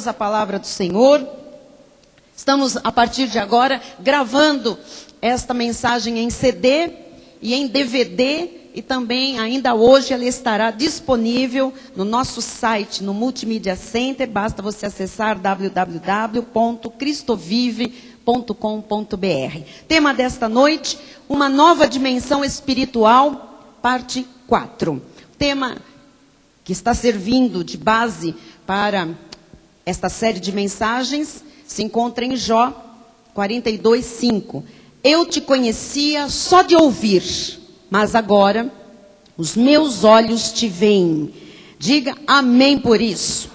a palavra do Senhor. Estamos, a partir de agora, gravando esta mensagem em CD e em DVD. E também, ainda hoje, ela estará disponível no nosso site, no Multimídia Center. Basta você acessar www.cristovive.com.br. Tema desta noite, uma nova dimensão espiritual, parte 4. Tema que está servindo de base para esta série de mensagens se encontra em Jó 42:5. Eu te conhecia só de ouvir, mas agora os meus olhos te veem. Diga amém por isso.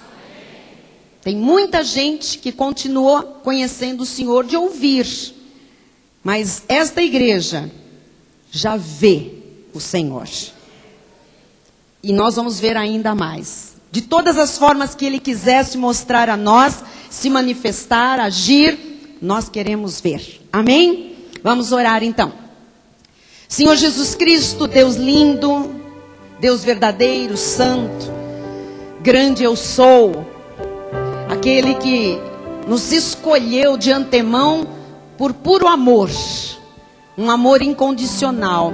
Tem muita gente que continua conhecendo o Senhor de ouvir, mas esta igreja já vê o Senhor. E nós vamos ver ainda mais. De todas as formas que Ele quiser se mostrar a nós, se manifestar, agir, nós queremos ver. Amém? Vamos orar então. Senhor Jesus Cristo, Deus lindo, Deus verdadeiro, santo, grande eu sou, aquele que nos escolheu de antemão por puro amor, um amor incondicional.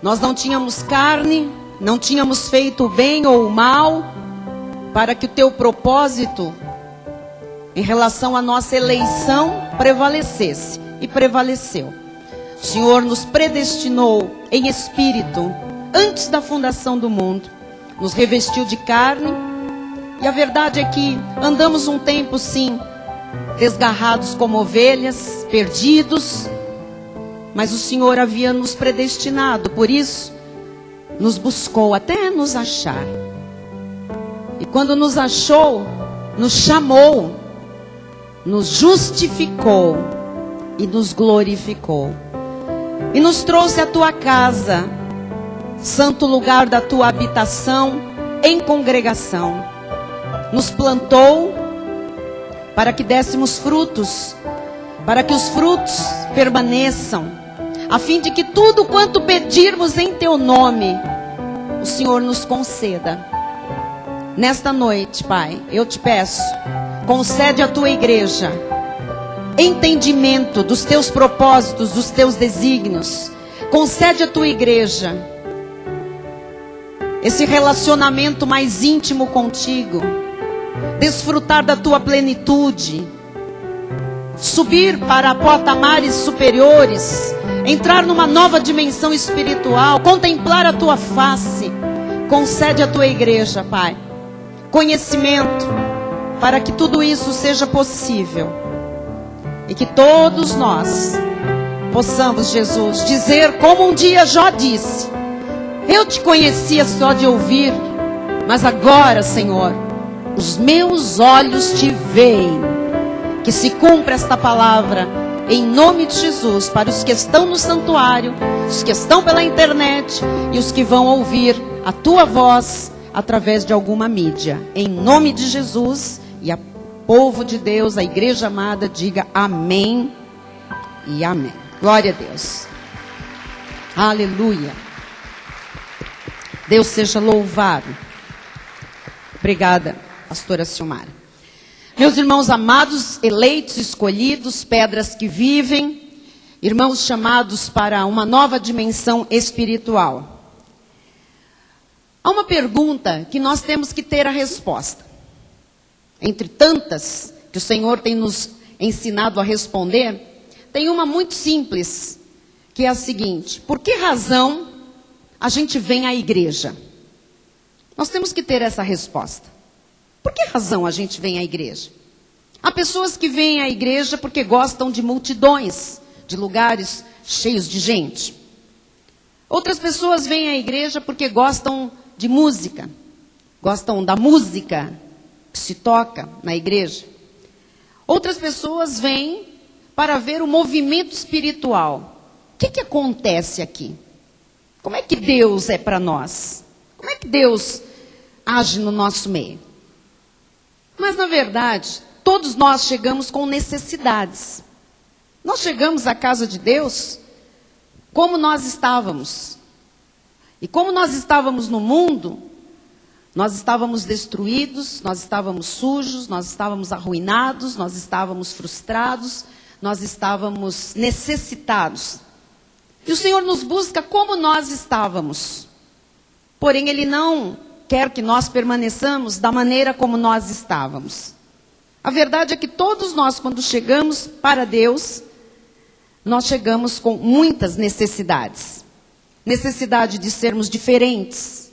Nós não tínhamos carne, não tínhamos feito o bem ou o mal, para que o teu propósito em relação à nossa eleição prevalecesse, e prevaleceu. O Senhor nos predestinou em espírito, antes da fundação do mundo, nos revestiu de carne, e a verdade é que andamos um tempo sim, desgarrados como ovelhas, perdidos, mas o Senhor havia nos predestinado, por isso, nos buscou até nos achar. E quando nos achou, nos chamou, nos justificou e nos glorificou. E nos trouxe à tua casa, santo lugar da tua habitação, em congregação. Nos plantou para que dessemos frutos, para que os frutos permaneçam, a fim de que tudo quanto pedirmos em teu nome, o Senhor nos conceda. Nesta noite, Pai, eu te peço, concede à tua igreja entendimento dos teus propósitos, dos teus desígnios. Concede à tua igreja esse relacionamento mais íntimo contigo, desfrutar da tua plenitude, subir para patamares superiores, entrar numa nova dimensão espiritual, contemplar a tua face. Concede à tua igreja, Pai, conhecimento para que tudo isso seja possível. E que todos nós possamos, Jesus, dizer como um dia Jó disse: eu te conhecia só de ouvir, mas agora, Senhor, os meus olhos te veem. Que se cumpra esta palavra em nome de Jesus, para os que estão no santuário, os que estão pela internet e os que vão ouvir a tua voz através de alguma mídia. Em nome de Jesus, e a povo de Deus, a igreja amada, diga amém e amém. Glória a Deus. Aleluia. Deus seja louvado. Obrigada, pastora Silmara. Meus irmãos amados, eleitos, escolhidos, pedras que vivem, irmãos chamados para uma nova dimensão espiritual. Há uma pergunta que nós temos que ter a resposta. Entre tantas que o Senhor tem nos ensinado a responder, tem uma muito simples, que é a seguinte: por que razão a gente vem à igreja? Nós temos que ter essa resposta. Por que razão a gente vem à igreja? Há pessoas que vêm à igreja porque gostam de multidões, de lugares cheios de gente. Outras pessoas vêm à igreja porque gostam de música, gostam da música que se toca na igreja. Outras pessoas vêm para ver o movimento espiritual. O que acontece aqui? Como é que Deus é para nós? Como é que Deus age no nosso meio? Mas, na verdade, todos nós chegamos com necessidades. Nós chegamos à casa de Deus como nós estávamos. E como nós estávamos no mundo, Nós estávamos destruídos, nós estávamos sujos, nós estávamos arruinados, nós estávamos frustrados, nós estávamos necessitados. E o Senhor nos busca como nós estávamos. Porém, Ele não quer que nós permaneçamos da maneira como nós estávamos. A verdade é que todos nós, quando chegamos para Deus, nós chegamos com muitas necessidades. Necessidade de sermos diferentes.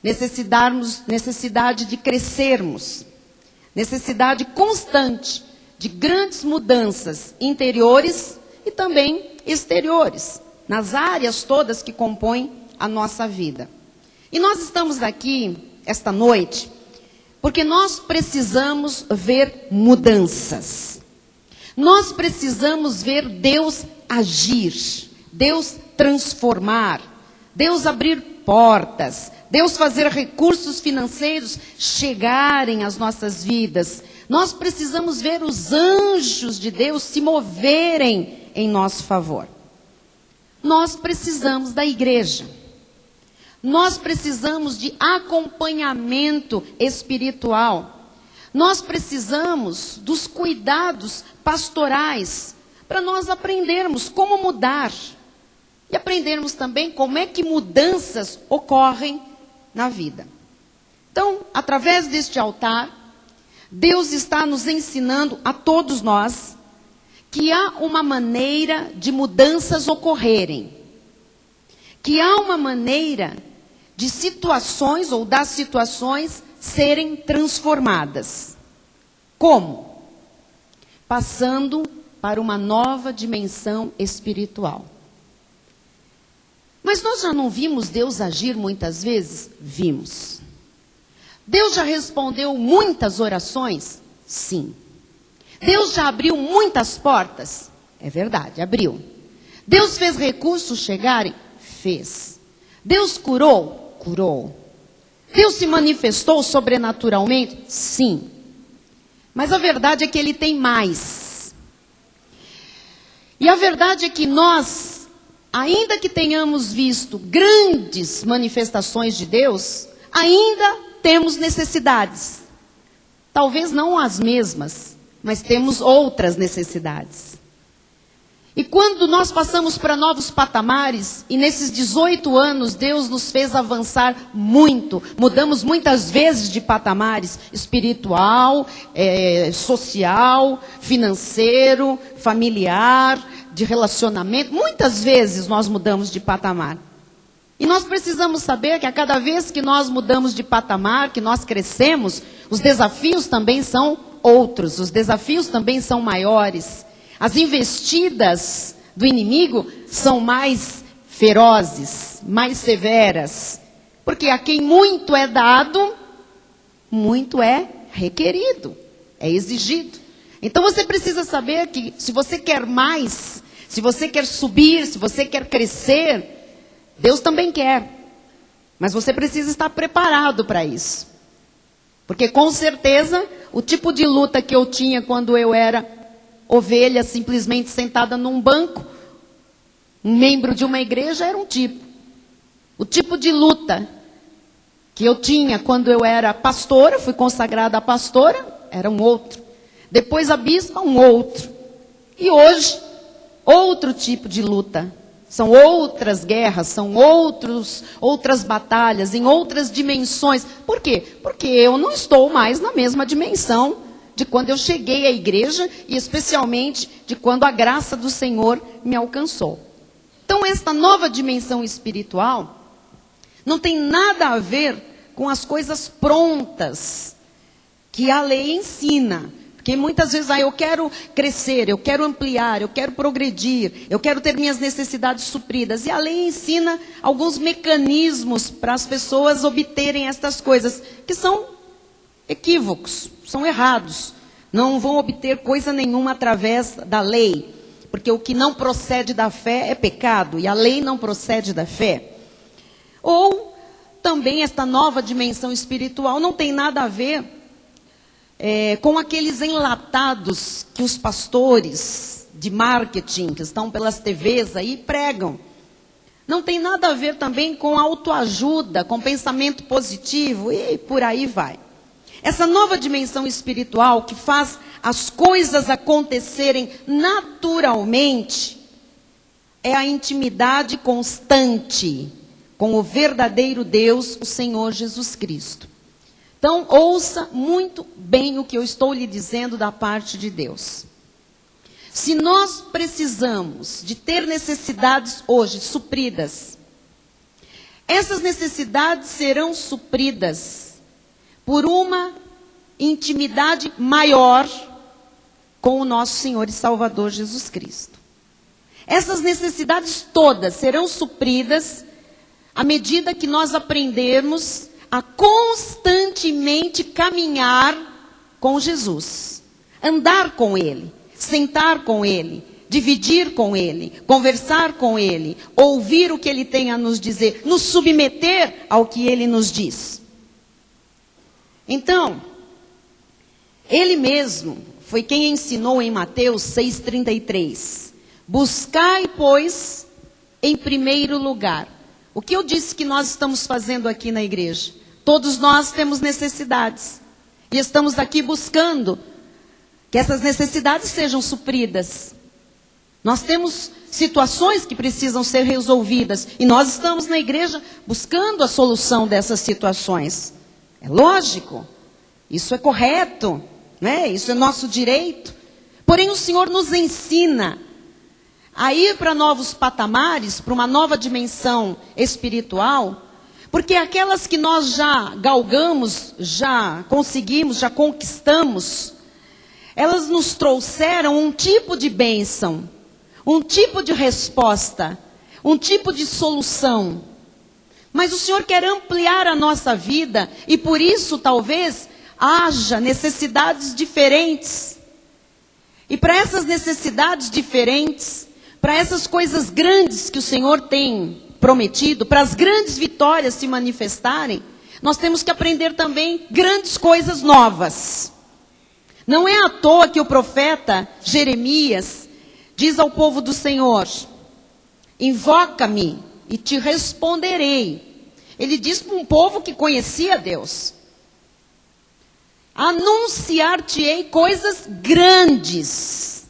Necessidade de crescermos. Necessidade constante de grandes mudanças interiores e também exteriores, nas áreas todas que compõem a nossa vida. E nós estamos aqui, esta noite, porque nós precisamos ver mudanças. Nós precisamos ver Deus agir, Deus transformar, Deus abrir portas, Deus fazer recursos financeiros chegarem às nossas vidas. Nós precisamos ver os anjos de Deus se moverem em nosso favor. Nós precisamos da igreja. Nós precisamos de acompanhamento espiritual. Nós precisamos dos cuidados pastorais para nós aprendermos como mudar. E aprendermos também como é que mudanças ocorrem na vida. Então, através deste altar, Deus está nos ensinando a todos nós que há uma maneira de mudanças ocorrerem. Que há uma maneira de situações ou das situações serem transformadas. Como? Passando para uma nova dimensão espiritual. Mas nós já não vimos Deus agir muitas vezes? Vimos. Deus já respondeu muitas orações? Sim. Deus já abriu muitas portas? É verdade, abriu. Deus fez recursos chegarem? Fez. Deus curou? Curou. Deus se manifestou sobrenaturalmente? Sim. Mas a verdade é que Ele tem mais. E a verdade é que nós, ainda que tenhamos visto grandes manifestações de Deus, ainda temos necessidades. Talvez não as mesmas, mas temos outras necessidades. E quando nós passamos para novos patamares, e nesses 18 anos Deus nos fez avançar muito, mudamos muitas vezes de patamares, espiritual, social, financeiro, familiar, de relacionamento, muitas vezes nós mudamos de patamar. E nós precisamos saber que a cada vez que nós mudamos de patamar, que nós crescemos, os desafios também são outros, os desafios também são maiores. As investidas do inimigo são mais ferozes, mais severas. Porque a quem muito é dado, muito é requerido, é exigido. Então você precisa saber que se você quer mais, se você quer subir, se você quer crescer, Deus também quer. Mas você precisa estar preparado para isso. Porque com certeza, o tipo de luta que eu tinha quando eu era ovelha simplesmente sentada num banco, um membro de uma igreja, era um tipo. O tipo de luta que eu tinha quando eu era pastora, fui consagrada a pastora, era um outro. Depois a bispa, um outro. E hoje, outro tipo de luta. São outras guerras, são outras batalhas, em outras dimensões. Por quê? Porque eu não estou mais na mesma dimensão de quando eu cheguei à igreja e especialmente de quando a graça do Senhor me alcançou. Então, esta nova dimensão espiritual não tem nada a ver com as coisas prontas que a lei ensina. Porque muitas vezes, eu quero crescer, eu quero ampliar, eu quero progredir, eu quero ter minhas necessidades supridas. E a lei ensina alguns mecanismos para as pessoas obterem estas coisas, que são equívocos, são errados. Não vão obter coisa nenhuma através da lei. Porque o que não procede da fé é pecado, e a lei não procede da fé. Ou também esta nova dimensão espiritual não tem nada a ver com aqueles enlatados que os pastores de marketing, que estão pelas TVs aí, pregam. Não tem nada a ver também com autoajuda, com pensamento positivo e por aí vai. Essa nova dimensão espiritual que faz as coisas acontecerem naturalmente é a intimidade constante com o verdadeiro Deus, o Senhor Jesus Cristo. Então, ouça muito bem o que eu estou lhe dizendo da parte de Deus. Se nós precisamos de ter necessidades hoje supridas, essas necessidades serão supridas por uma intimidade maior com o nosso Senhor e Salvador Jesus Cristo. Essas necessidades todas serão supridas à medida que nós aprendermos a constantemente caminhar com Jesus, andar com Ele, sentar com Ele, dividir com Ele, conversar com Ele, ouvir o que Ele tem a nos dizer, nos submeter ao que Ele nos diz. Então, Ele mesmo foi quem ensinou em Mateus 6,33. Buscai, pois, em primeiro lugar. O que eu disse que nós estamos fazendo aqui na igreja? Todos nós temos necessidades. E estamos aqui buscando que essas necessidades sejam supridas. Nós temos situações que precisam ser resolvidas. E nós estamos na igreja buscando a solução dessas situações. É lógico. Isso é correto, né? Isso é nosso direito. Porém, o Senhor nos ensina a ir para novos patamares, para uma nova dimensão espiritual, porque aquelas que nós já galgamos, já conseguimos, já conquistamos, elas nos trouxeram um tipo de bênção, um tipo de resposta, um tipo de solução. Mas o Senhor quer ampliar a nossa vida e por isso talvez haja necessidades diferentes. E para essas necessidades diferentes, para essas coisas grandes que o Senhor tem prometido, para as grandes vitórias se manifestarem, nós temos que aprender também grandes coisas novas. Não é à toa que o profeta Jeremias diz ao povo do Senhor: invoca-me e te responderei. Ele diz para um povo que conhecia Deus: anunciar-te-ei coisas grandes,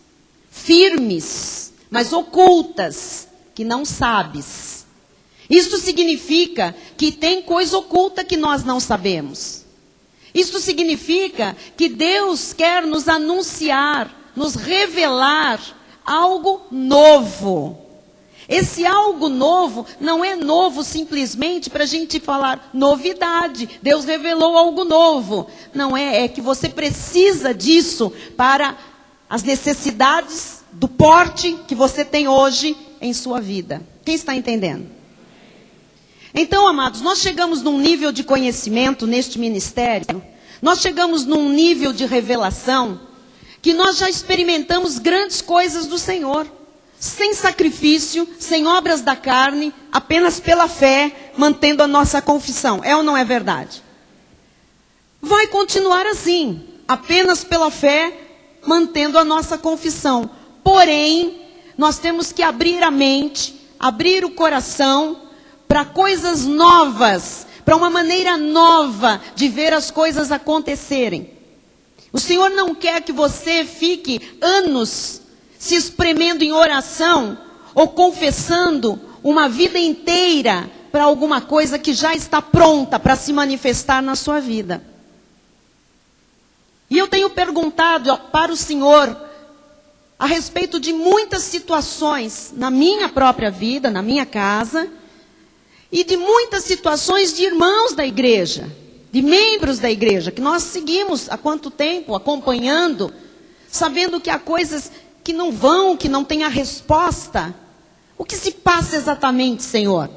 firmes, mas ocultas, que não sabes. Isso significa que tem coisa oculta que nós não sabemos. Isso significa que Deus quer nos anunciar, nos revelar algo novo. Esse algo novo não é novo simplesmente para a gente falar novidade. Deus revelou algo novo. Não é, é que você precisa disso para as necessidades do porte que você tem hoje em sua vida. Quem está entendendo? Então, amados, nós chegamos num nível de conhecimento neste ministério, nós chegamos num nível de revelação, que nós já experimentamos grandes coisas do Senhor, sem sacrifício, sem obras da carne, apenas pela fé, mantendo a nossa confissão. É ou não é verdade? Vai continuar assim, apenas pela fé, mantendo a nossa confissão. Porém, nós temos que abrir a mente, abrir o coração para coisas novas, para uma maneira nova de ver as coisas acontecerem. O Senhor não quer que você fique anos se espremendo em oração ou confessando uma vida inteira para alguma coisa que já está pronta para se manifestar na sua vida. E eu tenho perguntado para o Senhor a respeito de muitas situações na minha própria vida, na minha casa, e de muitas situações de irmãos da igreja, de membros da igreja, que nós seguimos há quanto tempo acompanhando, sabendo que há coisas que não vão, que não têm a resposta. O que se passa exatamente, Senhor?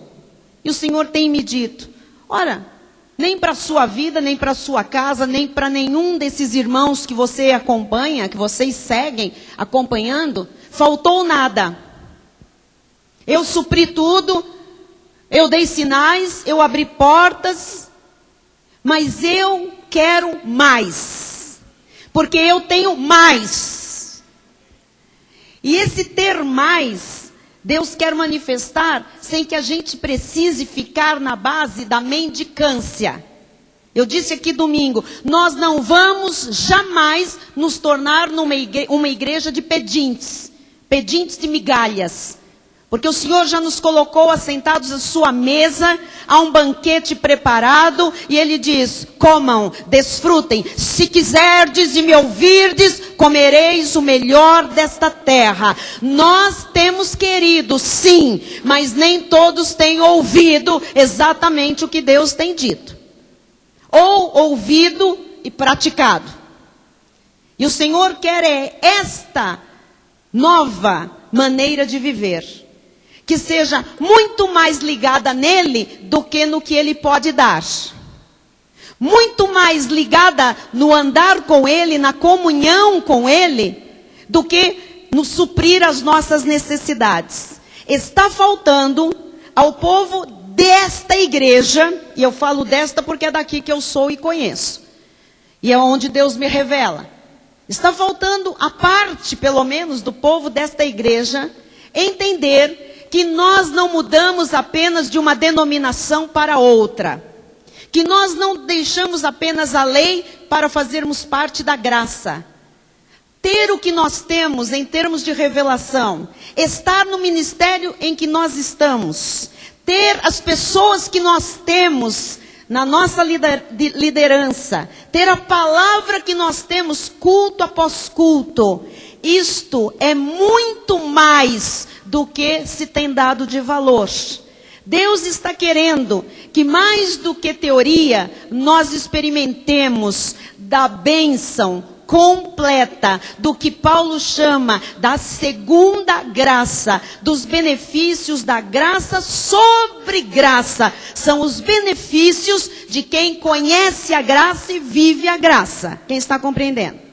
E o Senhor tem me dito: ora, nem para a sua vida, nem para a sua casa, nem para nenhum desses irmãos que você acompanha, que vocês seguem acompanhando, faltou nada. Eu supri tudo, eu dei sinais, eu abri portas, mas eu quero mais, porque eu tenho mais. E esse ter mais Deus quer manifestar sem que a gente precise ficar na base da mendicância. Eu disse aqui domingo, nós não vamos jamais nos tornar uma igreja de pedintes de migalhas. Porque o Senhor já nos colocou assentados à sua mesa, há um banquete preparado, e Ele diz, comam, desfrutem, se quiserdes e me ouvirdes, comereis o melhor desta terra. Nós temos querido, sim, mas nem todos têm ouvido exatamente o que Deus tem dito. Ou ouvido e praticado. E o Senhor quer esta nova maneira de viver. Que seja muito mais ligada nele do que no que ele pode dar. Muito mais ligada no andar com ele, na comunhão com ele, do que no suprir as nossas necessidades. Está faltando ao povo desta igreja, e eu falo desta porque é daqui que eu sou e conheço. E é onde Deus me revela. Está faltando a parte, pelo menos, do povo desta igreja, entender que nós não mudamos apenas de uma denominação para outra. Que nós não deixamos apenas a lei para fazermos parte da graça. Ter o que nós temos em termos de revelação. Estar no ministério em que nós estamos. Ter as pessoas que nós temos na nossa liderança. Ter a palavra que nós temos culto após culto. Isto é muito mais do que se tem dado de valor. Deus está querendo que mais do que teoria, nós experimentemos da bênção completa, do que Paulo chama da segunda graça, dos benefícios da graça sobre graça. São os benefícios de quem conhece a graça e vive a graça. Quem está compreendendo?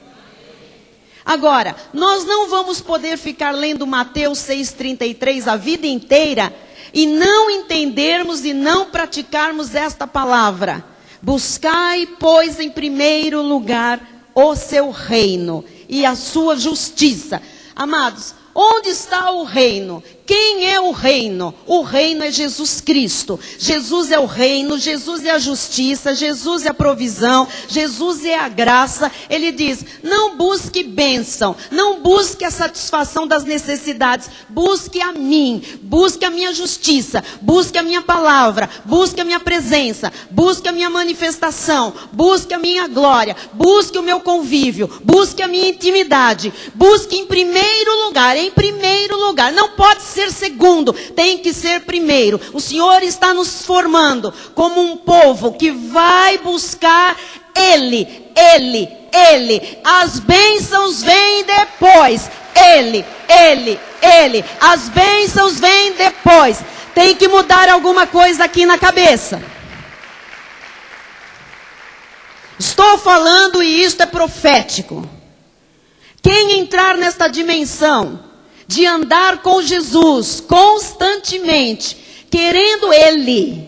Agora, nós não vamos poder ficar lendo Mateus 6,33 a vida inteira e não entendermos e não praticarmos esta palavra. Buscai, pois, em primeiro lugar o seu reino e a sua justiça. Amados, onde está o reino? Quem é o reino? O reino é Jesus Cristo. Jesus é o reino, Jesus é a justiça, Jesus é a provisão, Jesus é a graça. Ele diz, não busque bênção, não busque a satisfação das necessidades, busque a mim, busque a minha justiça, busque a minha palavra, busque a minha presença, busque a minha manifestação, busque a minha glória, busque o meu convívio, busque a minha intimidade, busque em primeiro lugar, não pode ser segundo, tem que ser primeiro. O Senhor está nos formando como um povo que vai buscar Ele. As bênçãos vêm depois. Ele. As bênçãos vêm depois. Tem que mudar alguma coisa aqui na cabeça. Estou falando e isto é profético. Quem entrar nesta dimensão de andar com Jesus constantemente, querendo Ele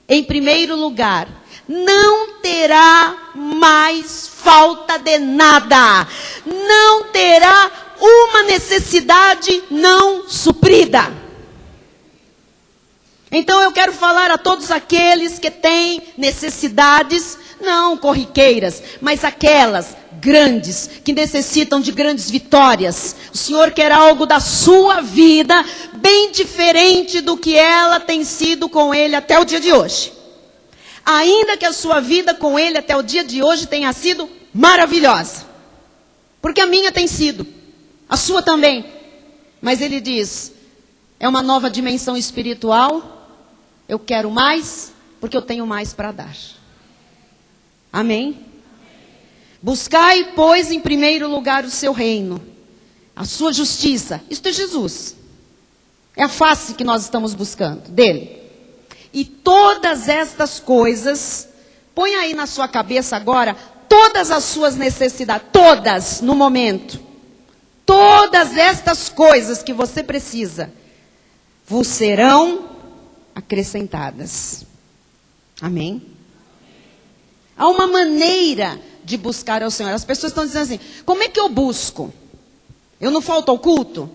em primeiro lugar, não terá mais falta de nada, não terá uma necessidade não suprida. Então eu quero falar a todos aqueles que têm necessidades, não corriqueiras, mas aquelas grandes, que necessitam de grandes vitórias. O Senhor quer algo da sua vida, bem diferente do que ela tem sido com Ele até o dia de hoje. Ainda que a sua vida com Ele até o dia de hoje tenha sido maravilhosa. Porque a minha tem sido, a sua também. Mas Ele diz, é uma nova dimensão espiritual, eu quero mais, porque eu tenho mais para dar. Amém? Buscai, pois, em primeiro lugar o seu reino, a sua justiça. Isto é Jesus. É a face que nós estamos buscando, dele. E todas estas coisas, põe aí na sua cabeça agora, todas as suas necessidades, todas no momento. Todas estas coisas que você precisa, vos serão acrescentadas. Amém? Há uma maneira de buscar ao Senhor. As pessoas estão dizendo assim, como é que eu busco? Eu não falto ao culto?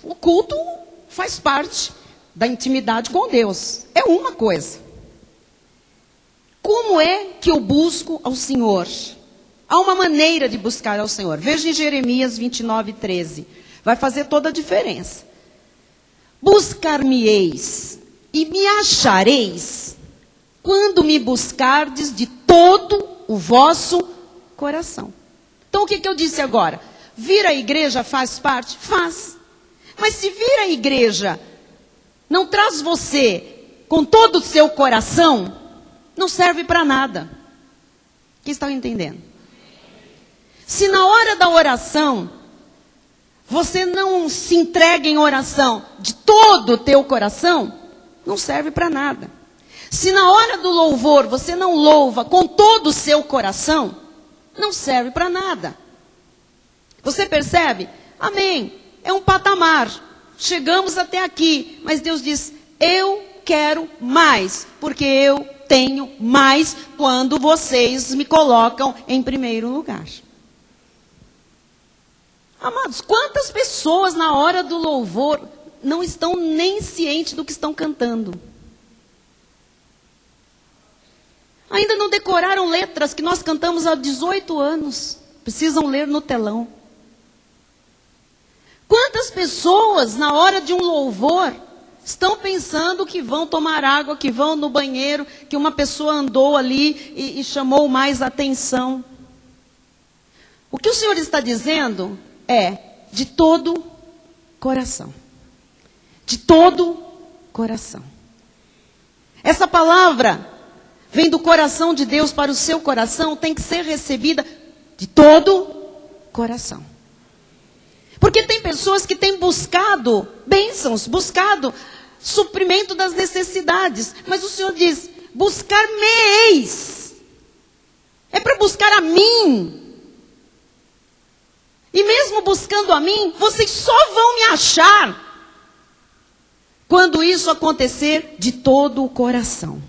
O culto faz parte da intimidade com Deus. É uma coisa. Como é que eu busco ao Senhor? Há uma maneira de buscar ao Senhor. Veja em Jeremias 29:13. Vai fazer toda a diferença. Buscar-me-eis e me achareis quando me buscardes de todo o vosso coração. Então o que eu disse agora? Vir à igreja faz parte? Faz. Mas se vir à igreja não traz você com todo o seu coração, não serve para nada. Quem está entendendo? Se na hora da oração, você não se entrega em oração de todo o teu coração, não serve para nada. Se na hora do louvor, você não louva com todo o seu coração, não serve para nada. Você percebe? Amém. É um patamar. Chegamos até aqui, mas Deus diz, eu quero mais, porque eu tenho mais quando vocês me colocam em primeiro lugar. Amados, quantas pessoas na hora do louvor não estão nem cientes do que estão cantando? Ainda não decoraram letras que nós cantamos há 18 anos. Precisam ler no telão. Quantas pessoas na hora de um louvor estão pensando que vão tomar água, que vão no banheiro, que uma pessoa andou ali e chamou mais atenção? O que o Senhor está dizendo é de todo coração. De todo coração. Essa palavra vem do coração de Deus para o seu coração, tem que ser recebida de todo coração. Porque tem pessoas que têm buscado bênçãos, buscado suprimento das necessidades. Mas o Senhor diz, buscar-me-eis. É para buscar a mim. E mesmo buscando a mim, vocês só vão me achar quando isso acontecer de todo o coração.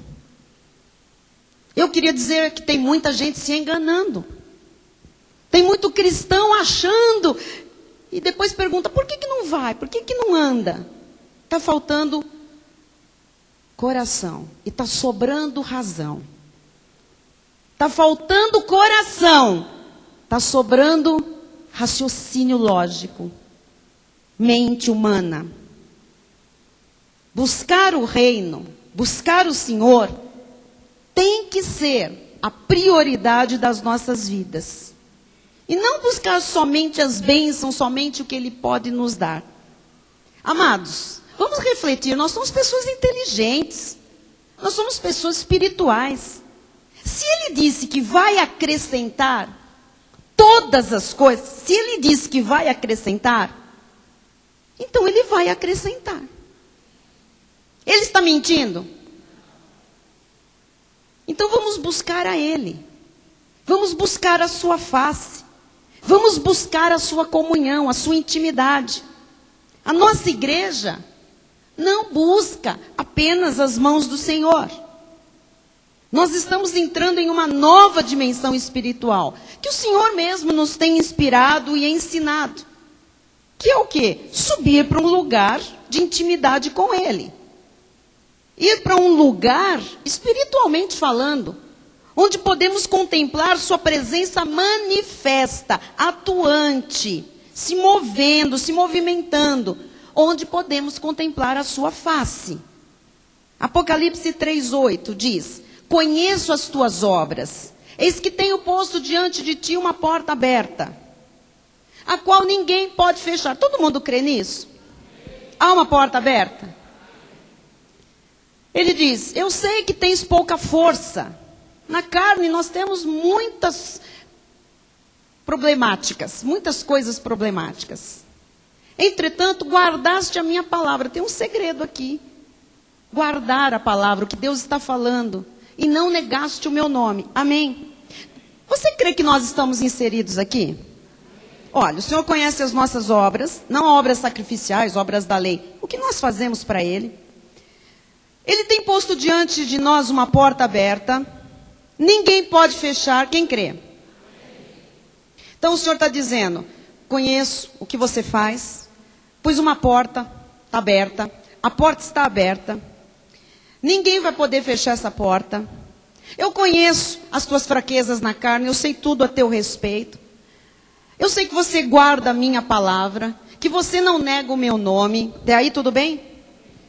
Eu queria dizer que tem muita gente se enganando. Tem muito cristão achando. E depois pergunta, por que não vai? Por que não anda? Está faltando coração. E está sobrando razão. Está faltando coração. Está sobrando raciocínio lógico. Mente humana. Buscar o reino, buscar o Senhor, tem que ser a prioridade das nossas vidas. E não buscar somente as bênçãos, somente o que Ele pode nos dar. Amados, vamos refletir, nós somos pessoas inteligentes. Nós somos pessoas espirituais. Se Ele disse que vai acrescentar todas as coisas, se Ele disse que vai acrescentar, então Ele vai acrescentar. Ele está mentindo? Então vamos buscar a Ele. Vamos buscar a sua face. Vamos buscar a sua comunhão, a sua intimidade. A nossa igreja não busca apenas as mãos do Senhor. Nós estamos entrando em uma nova dimensão espiritual, que o Senhor mesmo nos tem inspirado e ensinado. Que é o quê? Subir para um lugar de intimidade com Ele. Ir para um lugar, espiritualmente falando, onde podemos contemplar sua presença manifesta, atuante, se movendo, se movimentando, onde podemos contemplar a sua face. Apocalipse 3:8 diz, conheço as tuas obras, eis que tenho posto diante de ti uma porta aberta, a qual ninguém pode fechar. Todo mundo crê nisso? Há uma porta aberta? Ele diz, eu sei que tens pouca força. Na carne nós temos muitas problemáticas, muitas coisas problemáticas. Entretanto, guardaste a minha palavra. Tem um segredo aqui. Guardar a palavra, o que Deus está falando. E não negaste o meu nome. Amém? Você crê que nós estamos inseridos aqui? Olha, o Senhor conhece as nossas obras, não obras sacrificiais, obras da lei. O que nós fazemos para Ele? Ele tem posto diante de nós uma porta aberta. Ninguém pode fechar. Quem crê? Então o Senhor está dizendo, conheço o que você faz. Pus uma porta, está aberta. A porta está aberta. Ninguém vai poder fechar essa porta. Eu conheço as tuas fraquezas na carne, eu sei tudo a teu respeito. Eu sei que você guarda a minha palavra, que você não nega o meu nome. Até aí tudo bem?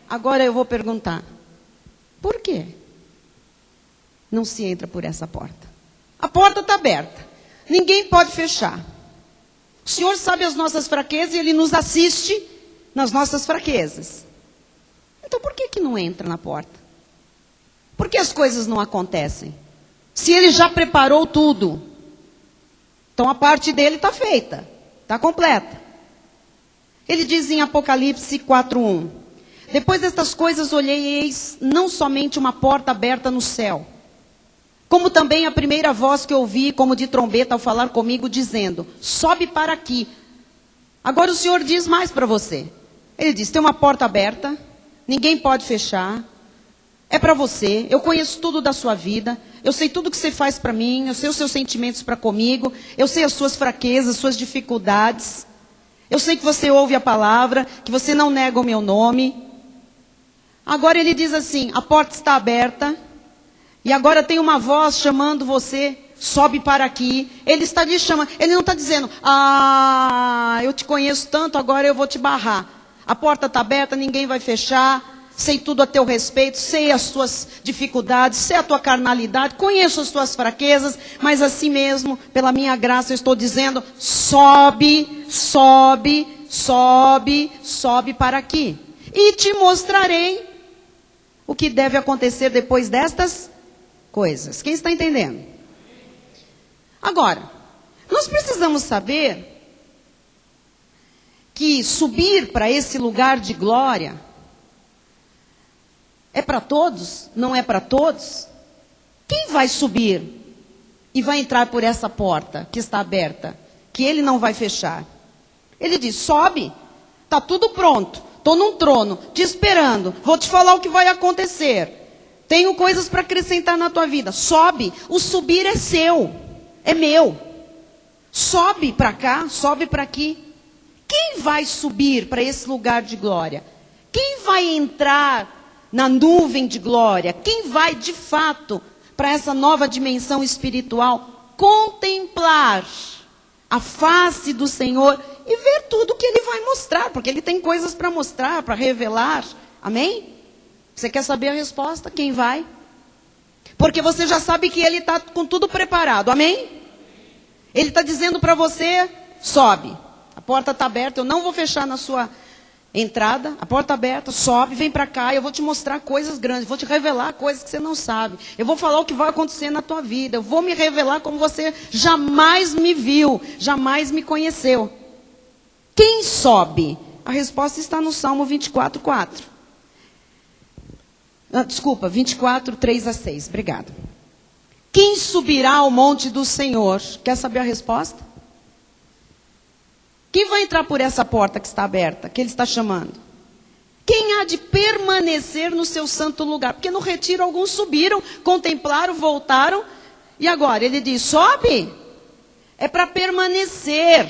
Agora eu vou perguntar, por quê não se entra por essa porta? A porta está aberta, ninguém pode fechar. O Senhor sabe as nossas fraquezas e Ele nos assiste nas nossas fraquezas. Então por que não entra na porta? Por que as coisas não acontecem? Se Ele já preparou tudo, então a parte dele está feita, está completa. Ele diz em Apocalipse 4:1, depois destas coisas olhei e eis não somente uma porta aberta no céu, como também a primeira voz que ouvi, como de trombeta, ao falar comigo, dizendo, sobe para aqui. Agora o Senhor diz mais para você. Ele diz, tem uma porta aberta, ninguém pode fechar, é para você, eu conheço tudo da sua vida, eu sei tudo que você faz para mim, eu sei os seus sentimentos para comigo, eu sei as suas fraquezas, suas dificuldades, eu sei que você ouve a palavra, que você não nega o meu nome. Agora ele diz assim, a porta está aberta, e agora tem uma voz chamando você, sobe para aqui. Ele está lhe chamando, ele não está dizendo, eu te conheço tanto, agora eu vou te barrar. A porta está aberta, ninguém vai fechar, sei tudo a teu respeito, sei as tuas dificuldades, sei a tua carnalidade, conheço as tuas fraquezas, mas assim mesmo, pela minha graça, eu estou dizendo, sobe, sobe, sobe, sobe para aqui. E te mostrarei o que deve acontecer depois destas coisas. Quem está entendendo? Agora, nós precisamos saber que subir para esse lugar de glória é para todos? Não é para todos? Quem vai subir e vai entrar por essa porta que está aberta, que ele não vai fechar? Ele diz, sobe, está tudo pronto, estou num trono, te esperando, vou te falar o que vai acontecer. Tenho coisas para acrescentar na tua vida. Sobe, o subir é seu, é meu. Sobe para cá, sobe para aqui. Quem vai subir para esse lugar de glória? Quem vai entrar na nuvem de glória? Quem vai de fato para essa nova dimensão espiritual contemplar a face do Senhor e ver tudo que Ele vai mostrar, porque Ele tem coisas para mostrar, para revelar. Amém? Você quer saber a resposta? Quem vai? Porque você já sabe que Ele está com tudo preparado. Amém? Ele está dizendo para você, sobe. A porta está aberta, eu não vou fechar na sua entrada, a porta aberta, sobe, vem para cá, eu vou te mostrar coisas grandes, vou te revelar coisas que você não sabe. Eu vou falar o que vai acontecer na tua vida, eu vou me revelar como você jamais me viu, jamais me conheceu. Quem sobe? A resposta está no Salmo 24:4. Desculpa, 24, 3-6, obrigada. Quem subirá ao monte do Senhor? Quer saber a resposta? Quem vai entrar por essa porta que está aberta, que Ele está chamando? Quem há de permanecer no seu santo lugar? Porque no retiro alguns subiram, contemplaram, voltaram. E agora Ele diz, sobe. É para permanecer.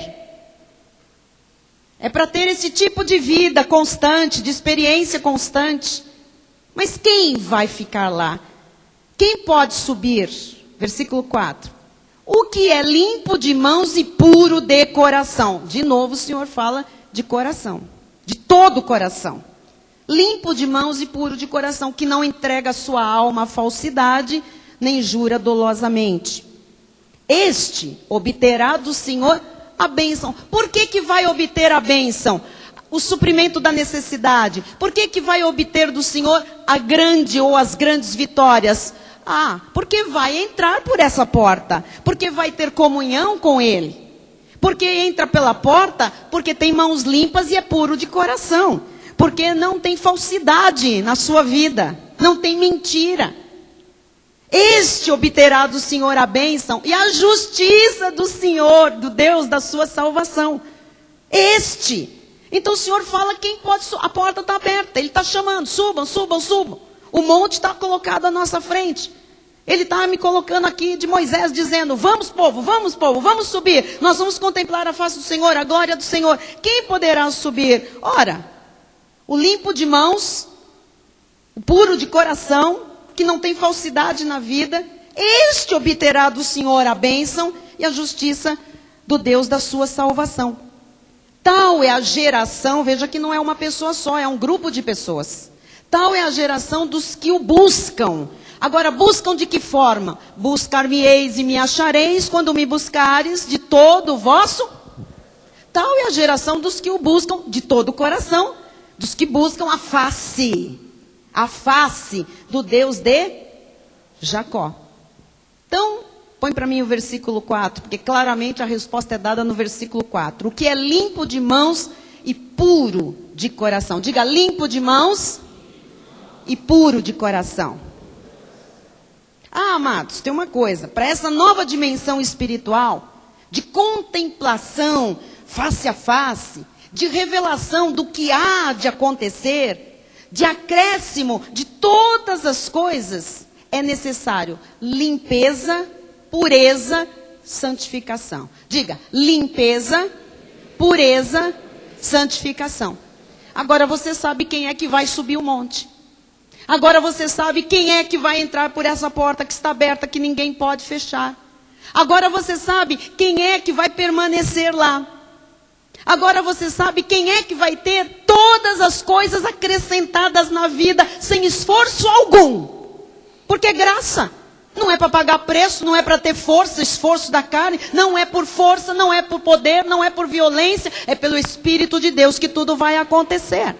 É para ter esse tipo de vida constante, de experiência constante. Mas quem vai ficar lá? Quem pode subir? Versículo 4. O que é limpo de mãos e puro de coração. De novo o Senhor fala de coração. De todo o coração. Limpo de mãos e puro de coração. Que não entrega a sua alma à falsidade, nem jura dolosamente. Este obterá do Senhor a bênção. Por que vai obter a bênção? O suprimento da necessidade. Por que vai obter do Senhor a grande ou as grandes vitórias? Porque vai entrar por essa porta. Porque vai ter comunhão com Ele. Porque entra pela porta, porque tem mãos limpas e é puro de coração. Porque não tem falsidade na sua vida. Não tem mentira. Este obterá do Senhor a bênção e a justiça do Senhor, do Deus da sua salvação. Este. Então o Senhor fala quem pode, a porta está aberta, Ele está chamando, subam, subam, subam. O monte está colocado à nossa frente. Ele está me colocando aqui de Moisés, dizendo, vamos povo, vamos subir. Nós vamos contemplar a face do Senhor, a glória do Senhor. Quem poderá subir? Ora, o limpo de mãos, o puro de coração, que não tem falsidade na vida, este obterá do Senhor a bênção e a justiça do Deus da sua salvação. Tal é a geração, veja que não é uma pessoa só, é um grupo de pessoas. Tal é a geração dos que o buscam. Agora, buscam de que forma? Buscar-me-eis e me achareis quando me buscares de todo o vosso. Tal é a geração dos que o buscam de todo o coração, dos que buscam a face do Deus de Jacó. Então, põe para mim o versículo 4, porque claramente a resposta é dada no versículo 4. O que é limpo de mãos e puro de coração? Diga, limpo de mãos e puro de coração. Ah, amados, tem uma coisa. Para essa nova dimensão espiritual, de contemplação face a face, de revelação do que há de acontecer, de acréscimo de todas as coisas, é necessário limpeza, pureza, santificação. Diga, limpeza, pureza, santificação. Agora você sabe quem é que vai subir o monte. Agora você sabe quem é que vai entrar por essa porta que está aberta, que ninguém pode fechar. Agora você sabe quem é que vai permanecer lá. Agora você sabe quem é que vai ter todas as coisas acrescentadas na vida sem esforço algum. Porque é graça. Não é para pagar preço, não é para ter força, esforço da carne. Não é por força, não é por poder, não é por violência. É pelo Espírito de Deus que tudo vai acontecer.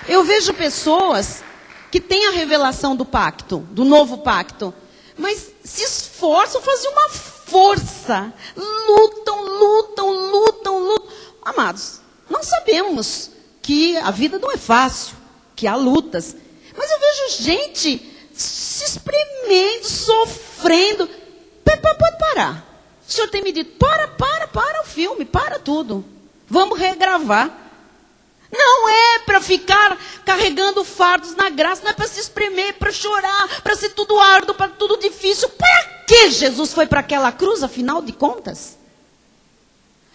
Eu vejo pessoas que têm a revelação do pacto, do novo pacto, mas se esforçam, fazem uma força, lutam. Amados, nós sabemos que a vida não é fácil, que há lutas, mas eu vejo gente se espremendo, sofrendo. Pode parar. O Senhor tem me dito, para o filme, para tudo. Vamos regravar. Não é para ficar carregando fardos na graça, não é para se espremer, para chorar, para ser tudo árduo, para tudo difícil. Para que Jesus foi para aquela cruz, afinal de contas?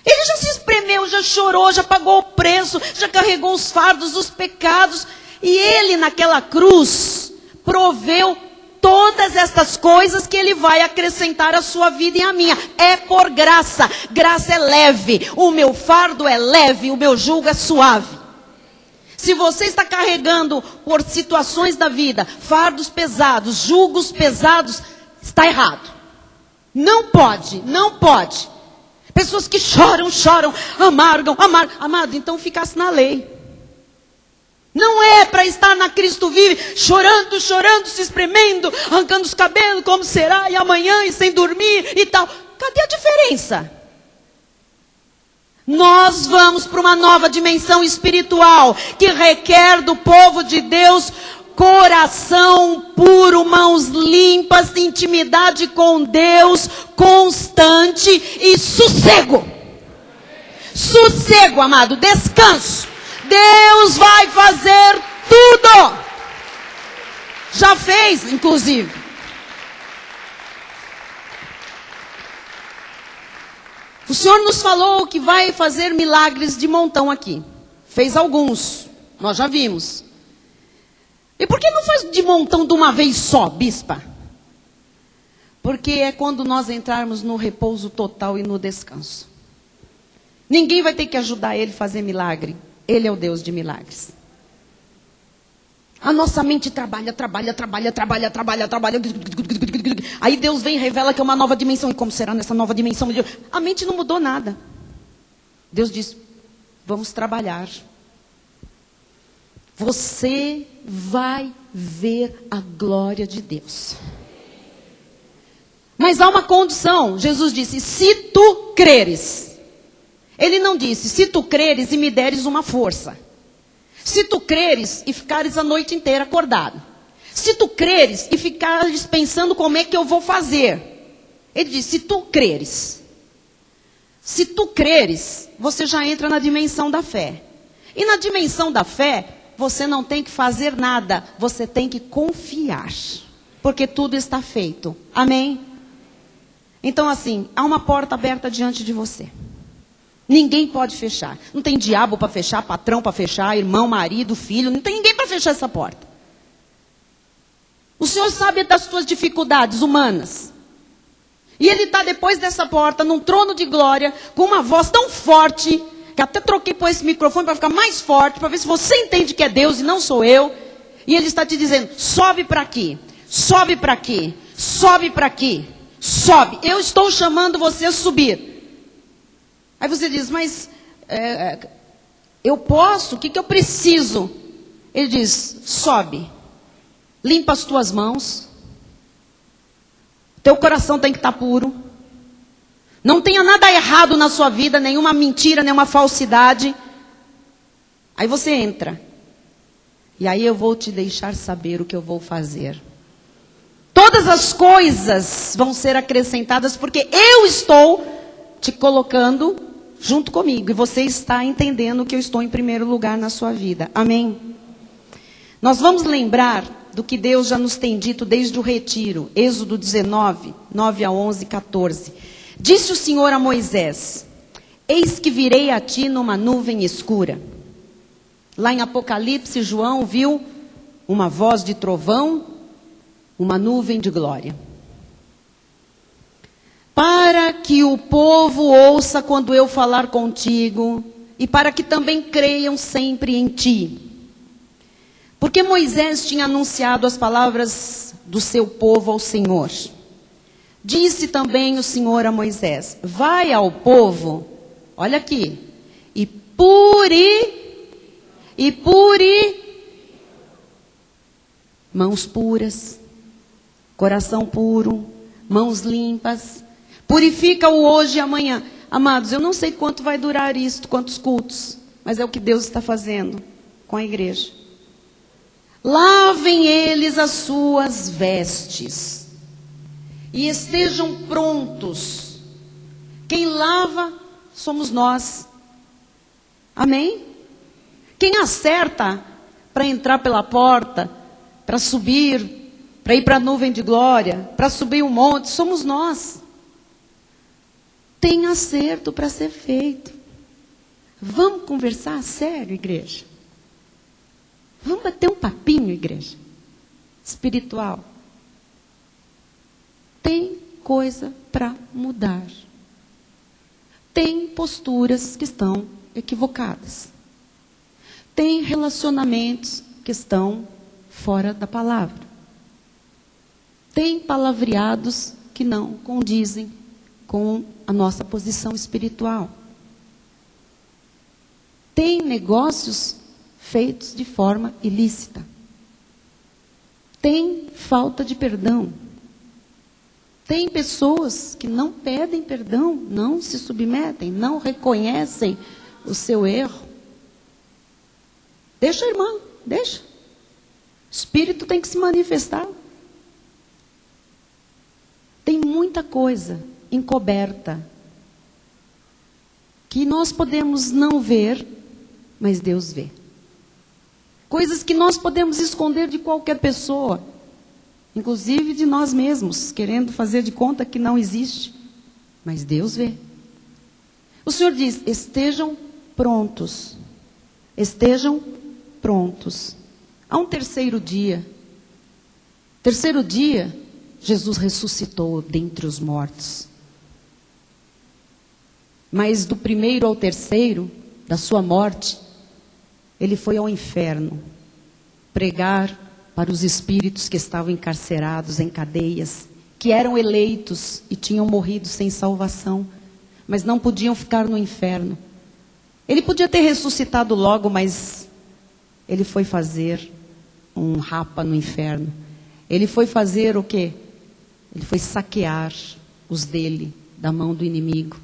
Ele já se espremeu, já chorou, já pagou o preço, já carregou os fardos, os pecados. E ele naquela cruz proveu todas estas coisas que ele vai acrescentar à sua vida e à minha. É por graça. Graça é leve. O meu fardo é leve, o meu jugo é suave. Se você está carregando por situações da vida, fardos pesados, jugos pesados, está errado. Não pode. Pessoas que choram, amargam. Amado, então ficasse na lei. Não é para estar na Cristo vive, chorando, se espremendo, arrancando os cabelos, como será, e amanhã, e sem dormir e tal. Cadê a diferença? Nós vamos para uma nova dimensão espiritual, que requer do povo de Deus coração puro, mãos limpas, intimidade com Deus constante e sossego. Sossego, amado, descanso. Deus vai fazer tudo. Já fez, inclusive. O Senhor nos falou que vai fazer milagres de montão aqui. Fez alguns, nós já vimos. E por que não faz de montão de uma vez só, bispa? Porque é quando nós entrarmos no repouso total e no descanso. Ninguém vai ter que ajudar ele a fazer milagre. Ele é o Deus de milagres. A nossa mente trabalha. Aí Deus vem e revela que é uma nova dimensão. E como será nessa nova dimensão? A mente não mudou nada. Deus diz, vamos trabalhar. Você vai ver a glória de Deus. Mas há uma condição. Jesus disse, se tu creres. Ele não disse, se tu creres e me deres uma força. Se tu creres e ficares a noite inteira acordado. Se tu creres e ficares pensando como é que eu vou fazer. Ele disse, se tu creres. Se tu creres, você já entra na dimensão da fé. E na dimensão da fé, você não tem que fazer nada, você tem que confiar. Porque tudo está feito. Amém? Então assim, há uma porta aberta diante de você. Ninguém pode fechar. Não tem diabo para fechar, patrão para fechar, irmão, marido, filho. Não tem ninguém para fechar essa porta. O Senhor sabe das suas dificuldades humanas. E Ele está depois dessa porta, num trono de glória, com uma voz tão forte, que até troquei por esse microfone para ficar mais forte, para ver se você entende que é Deus e não sou eu. E Ele está te dizendo, sobe para aqui, sobe para aqui, sobe para aqui, sobe. Eu estou chamando você a subir. Aí você diz, mas eu posso? O que eu preciso? Ele diz, sobe, limpa as tuas mãos, teu coração tem que estar puro, não tenha nada errado na sua vida, nenhuma mentira, nenhuma falsidade. Aí você entra, e aí eu vou te deixar saber o que eu vou fazer. Todas as coisas vão ser acrescentadas, porque eu estou te colocando junto comigo, e você está entendendo que eu estou em primeiro lugar na sua vida. Amém? Nós vamos lembrar do que Deus já nos tem dito desde o retiro. Êxodo 19, 9 a 11, 14. Disse o Senhor a Moisés, eis que virei a ti numa nuvem escura. Lá em Apocalipse, João viu uma voz de trovão, uma nuvem de glória. Para que o povo ouça quando eu falar contigo, e para que também creiam sempre em ti. Porque Moisés tinha anunciado as palavras do seu povo ao Senhor. Disse também o Senhor a Moisés, vai ao povo, olha aqui, e mãos puras, coração puro, mãos limpas, purifica-o hoje e amanhã. Amados, eu não sei quanto vai durar isto, quantos cultos, mas é o que Deus está fazendo com a igreja. Lavem eles as suas vestes e estejam prontos. Quem lava somos nós. Amém? Quem acerta para entrar pela porta, para subir, para ir para a nuvem de glória, para subir um monte, somos nós. Tem acerto para ser feito. Vamos conversar sério, igreja? Vamos bater um papinho, igreja? Espiritual. Tem coisa para mudar. Tem posturas que estão equivocadas. Tem relacionamentos que estão fora da palavra. Tem palavreados que não condizem com a nossa posição espiritual. Tem negócios feitos de forma ilícita. Tem falta de perdão. Tem pessoas que não pedem perdão, não se submetem, não reconhecem o seu erro. Deixa, irmã, deixa. O Espírito tem que se manifestar. Tem muita coisa encoberta que nós podemos não ver, mas Deus vê. Coisas que nós podemos esconder de qualquer pessoa, inclusive de nós mesmos, querendo fazer de conta que não existe, mas Deus vê. O Senhor diz, estejam prontos, estejam prontos. Há um terceiro dia. Terceiro dia, Jesus ressuscitou dentre os mortos. Mas do primeiro ao terceiro, da sua morte, ele foi ao inferno, pregar para os espíritos que estavam encarcerados em cadeias, que eram eleitos e tinham morrido sem salvação, mas não podiam ficar no inferno. Ele podia ter ressuscitado logo, mas ele foi fazer um rapa no inferno. Ele foi fazer o quê? Ele foi saquear os dele da mão do inimigo.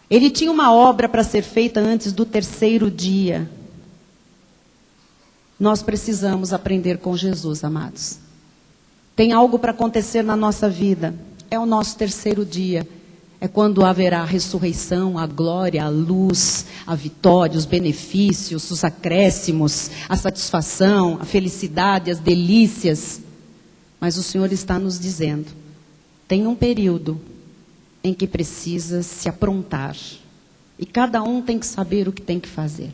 Ele tinha uma obra para ser feita antes do terceiro dia. Nós precisamos aprender com Jesus, amados. Tem algo para acontecer na nossa vida. É o nosso terceiro dia. É quando haverá a ressurreição, a glória, a luz, a vitória, os benefícios, os acréscimos, a satisfação, a felicidade, as delícias. Mas o Senhor está nos dizendo, tem um período em que precisa se aprontar. E cada um tem que saber o que tem que fazer.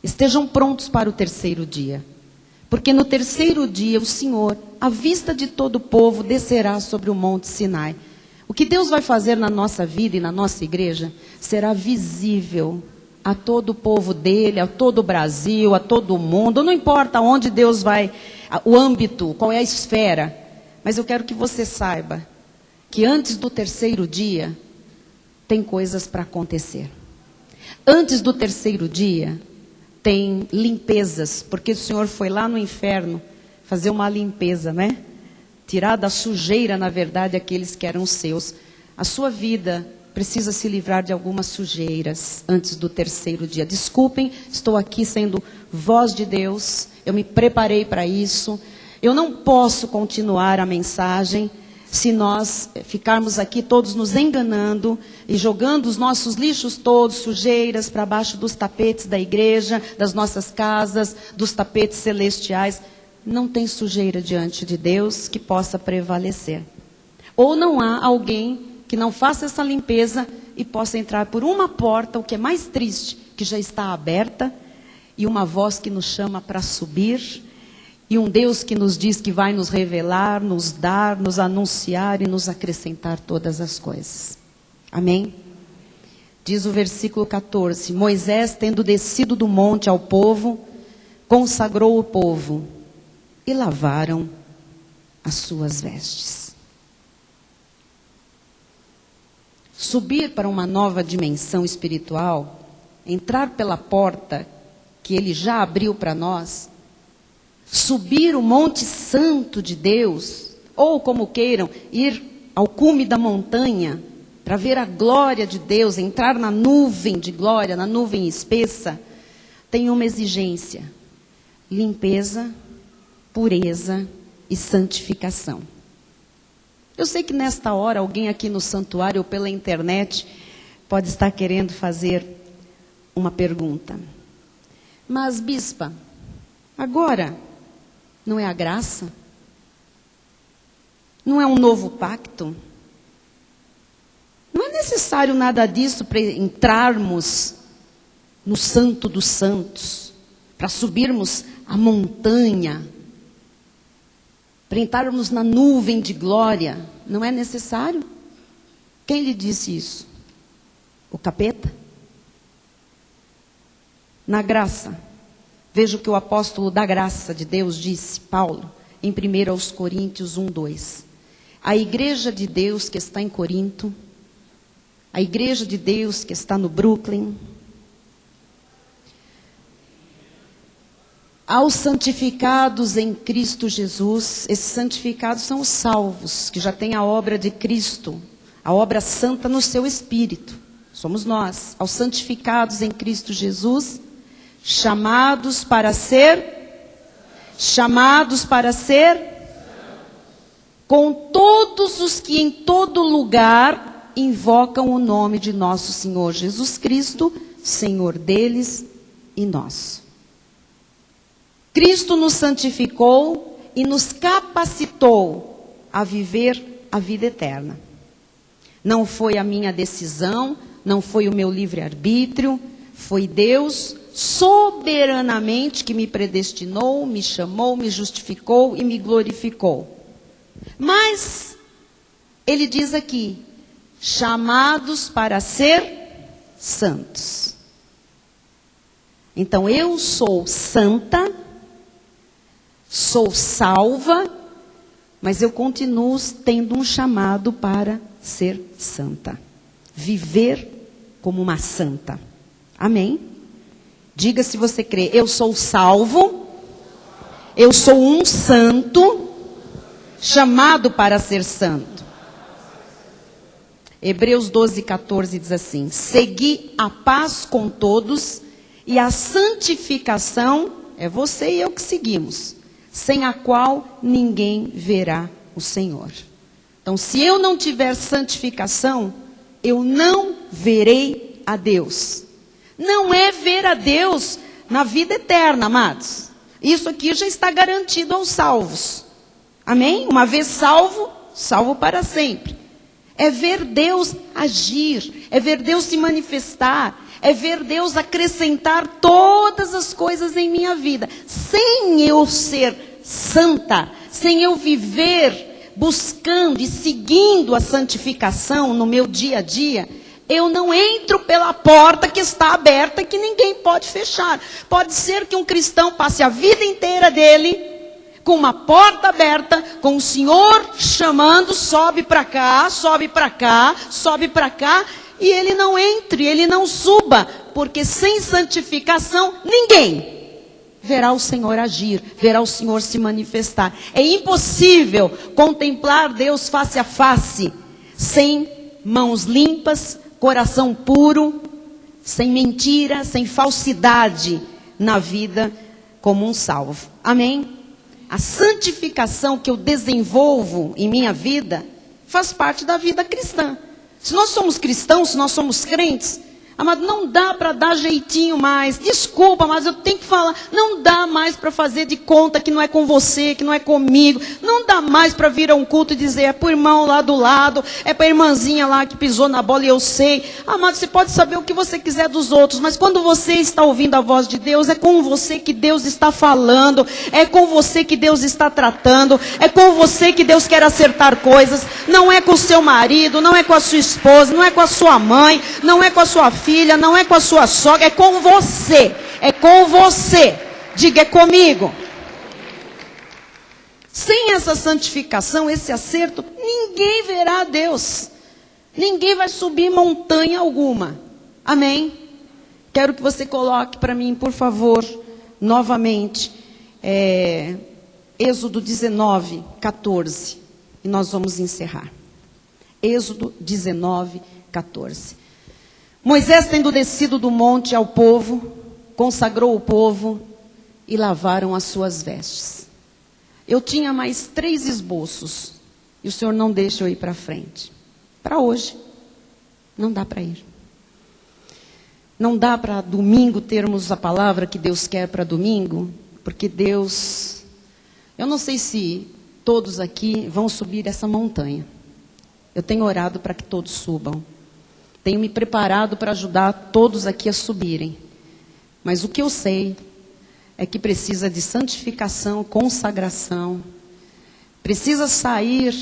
Estejam prontos para o terceiro dia. Porque no terceiro dia o Senhor, à vista de todo o povo, descerá sobre o monte Sinai. O que Deus vai fazer na nossa vida e na nossa igreja será visível a todo o povo dele, a todo o Brasil, a todo o mundo. Não importa onde Deus vai, o âmbito, qual é a esfera. Mas eu quero que você saiba que antes do terceiro dia tem coisas para acontecer. Antes do terceiro dia tem limpezas, porque o Senhor foi lá no inferno fazer uma limpeza, né? Tirar da sujeira, na verdade, aqueles que eram seus. A sua vida precisa se livrar de algumas sujeiras antes do terceiro dia. Desculpem, estou aqui sendo voz de Deus, eu me preparei para isso. Eu não posso continuar a mensagem se nós ficarmos aqui todos nos enganando e jogando os nossos lixos todos, sujeiras, para baixo dos tapetes da igreja, das nossas casas, dos tapetes celestiais. Não tem sujeira diante de Deus que possa prevalecer. Ou não há alguém que não faça essa limpeza e possa entrar por uma porta, o que é mais triste, que já está aberta, e uma voz que nos chama para subir, e um Deus que nos diz que vai nos revelar, nos dar, nos anunciar e nos acrescentar todas as coisas. Amém? Diz o versículo 14, Moisés, tendo descido do monte ao povo, consagrou o povo, e lavaram as suas vestes. Subir para uma nova dimensão espiritual, entrar pela porta que Ele já abriu para nós, subir o Monte Santo de Deus, ou como queiram, ir ao cume da montanha, para ver a glória de Deus, entrar na nuvem de glória, na nuvem espessa, tem uma exigência: limpeza, pureza e santificação. Eu sei que nesta hora alguém aqui no santuário ou pela internet pode estar querendo fazer uma pergunta. Mas, bispa, agora não é a graça? Não é um novo pacto? Não é necessário nada disso para entrarmos no Santo dos Santos, para subirmos a montanha, para entrarmos na nuvem de glória. Não é necessário? Quem lhe disse isso? O capeta? Na graça. Veja o que o apóstolo da graça de Deus disse, Paulo, em 1 Coríntios 1:2. A igreja de Deus que está em Corinto, a igreja de Deus que está no Brooklyn, aos santificados em Cristo Jesus, esses santificados são os salvos, que já têm a obra de Cristo, a obra santa no seu espírito, somos nós. Aos santificados em Cristo Jesus, chamados para ser, com todos os que em todo lugar invocam o nome de nosso Senhor Jesus Cristo, Senhor deles e nosso. Cristo nos santificou e nos capacitou a viver a vida eterna. Não foi a minha decisão, não foi o meu livre-arbítrio, foi Deus soberanamente que me predestinou, me chamou, me justificou e me glorificou. Mas, ele diz aqui, chamados para ser santos. Então, eu sou santa, sou salva, mas eu continuo tendo um chamado para ser santa. Viver como uma santa. Amém? Diga se você crê. Eu sou salvo, eu sou um santo, chamado para ser santo. Hebreus 12:14 diz assim: segui a paz com todos e a santificação, é você e eu que seguimos, sem a qual ninguém verá o Senhor. Então, se eu não tiver santificação, eu não verei a Deus. Não é ver a Deus na vida eterna, amados. Isso aqui já está garantido aos salvos. Amém? Uma vez salvo, salvo para sempre. É ver Deus agir, é ver Deus se manifestar, é ver Deus acrescentar todas as coisas em minha vida. Sem eu ser santa, sem eu viver buscando e seguindo a santificação no meu dia a dia, eu não entro pela porta que está aberta e que ninguém pode fechar. Pode ser que um cristão passe a vida inteira dele com uma porta aberta, com o Senhor chamando, sobe para cá, sobe para cá, sobe para cá, e ele não entre, ele não suba, porque sem santificação ninguém verá o Senhor agir, verá o Senhor se manifestar. É impossível contemplar Deus face a face, sem mãos limpas, coração puro, sem mentira, sem falsidade na vida como um salvo. Amém? A santificação que eu desenvolvo em minha vida faz parte da vida cristã. Se nós somos cristãos, se nós somos crentes, amado, não dá para dar jeitinho mais. Desculpa, mas eu tenho que falar. Não dá mais para fazer de conta que não é com você, que não é comigo. Não dá mais para vir a um culto e dizer, é para o irmão lá do lado, é para a irmãzinha lá que pisou na bola e eu sei. Amado, você pode saber o que você quiser dos outros, mas quando você está ouvindo a voz de Deus, é com você que Deus está falando, é com você que Deus está tratando, é com você que Deus quer acertar coisas. Não é com o seu marido, não é com a sua esposa, não é com a sua mãe, não é com a sua filha, não é com a sua sogra, é com você. É com você. Diga, é comigo. Sem essa santificação, esse acerto, ninguém verá a Deus. Ninguém vai subir montanha alguma. Amém? Quero que você coloque para mim, por favor, novamente, Êxodo 19, 14. E nós vamos encerrar. Êxodo 19, 14. Moisés, tendo descido do monte ao povo, consagrou o povo e lavaram as suas vestes. Eu tinha mais 3 esboços e o Senhor não deixa eu ir para frente. Para hoje, não dá para ir. Não dá para domingo termos a palavra que Deus quer para domingo, porque Deus, eu não sei se todos aqui vão subir essa montanha. Eu tenho orado para que todos subam. Tenho me preparado para ajudar todos aqui a subirem. Mas o que eu sei é que precisa de santificação, consagração. Precisa sair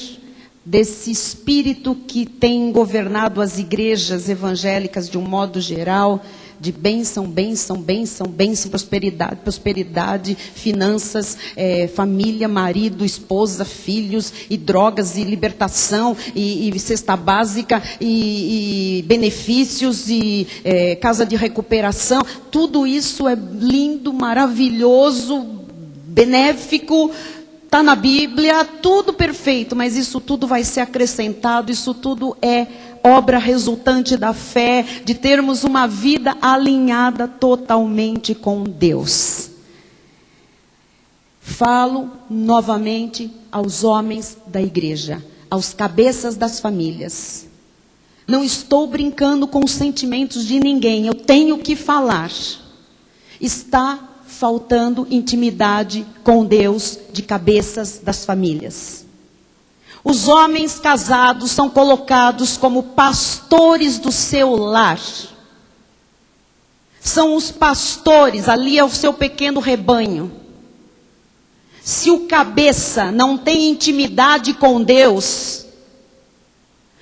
desse espírito que tem governado as igrejas evangélicas de um modo geral, de bênção, bênção, bênção, bênção, prosperidade, prosperidade, finanças, família, marido, esposa, filhos, e drogas, e libertação, e cesta básica, e benefícios, e casa de recuperação. Tudo isso é lindo, maravilhoso, benéfico, está na Bíblia, tudo perfeito, mas isso tudo vai ser acrescentado, isso tudo é obra resultante da fé, de termos uma vida alinhada totalmente com Deus. Falo novamente aos homens da igreja, aos cabeças das famílias. Não estou brincando com os sentimentos de ninguém, eu tenho que falar. Está faltando intimidade com Deus de cabeças das famílias. Os homens casados são colocados como pastores do seu lar. São os pastores, ali é o seu pequeno rebanho. Se o cabeça não tem intimidade com Deus,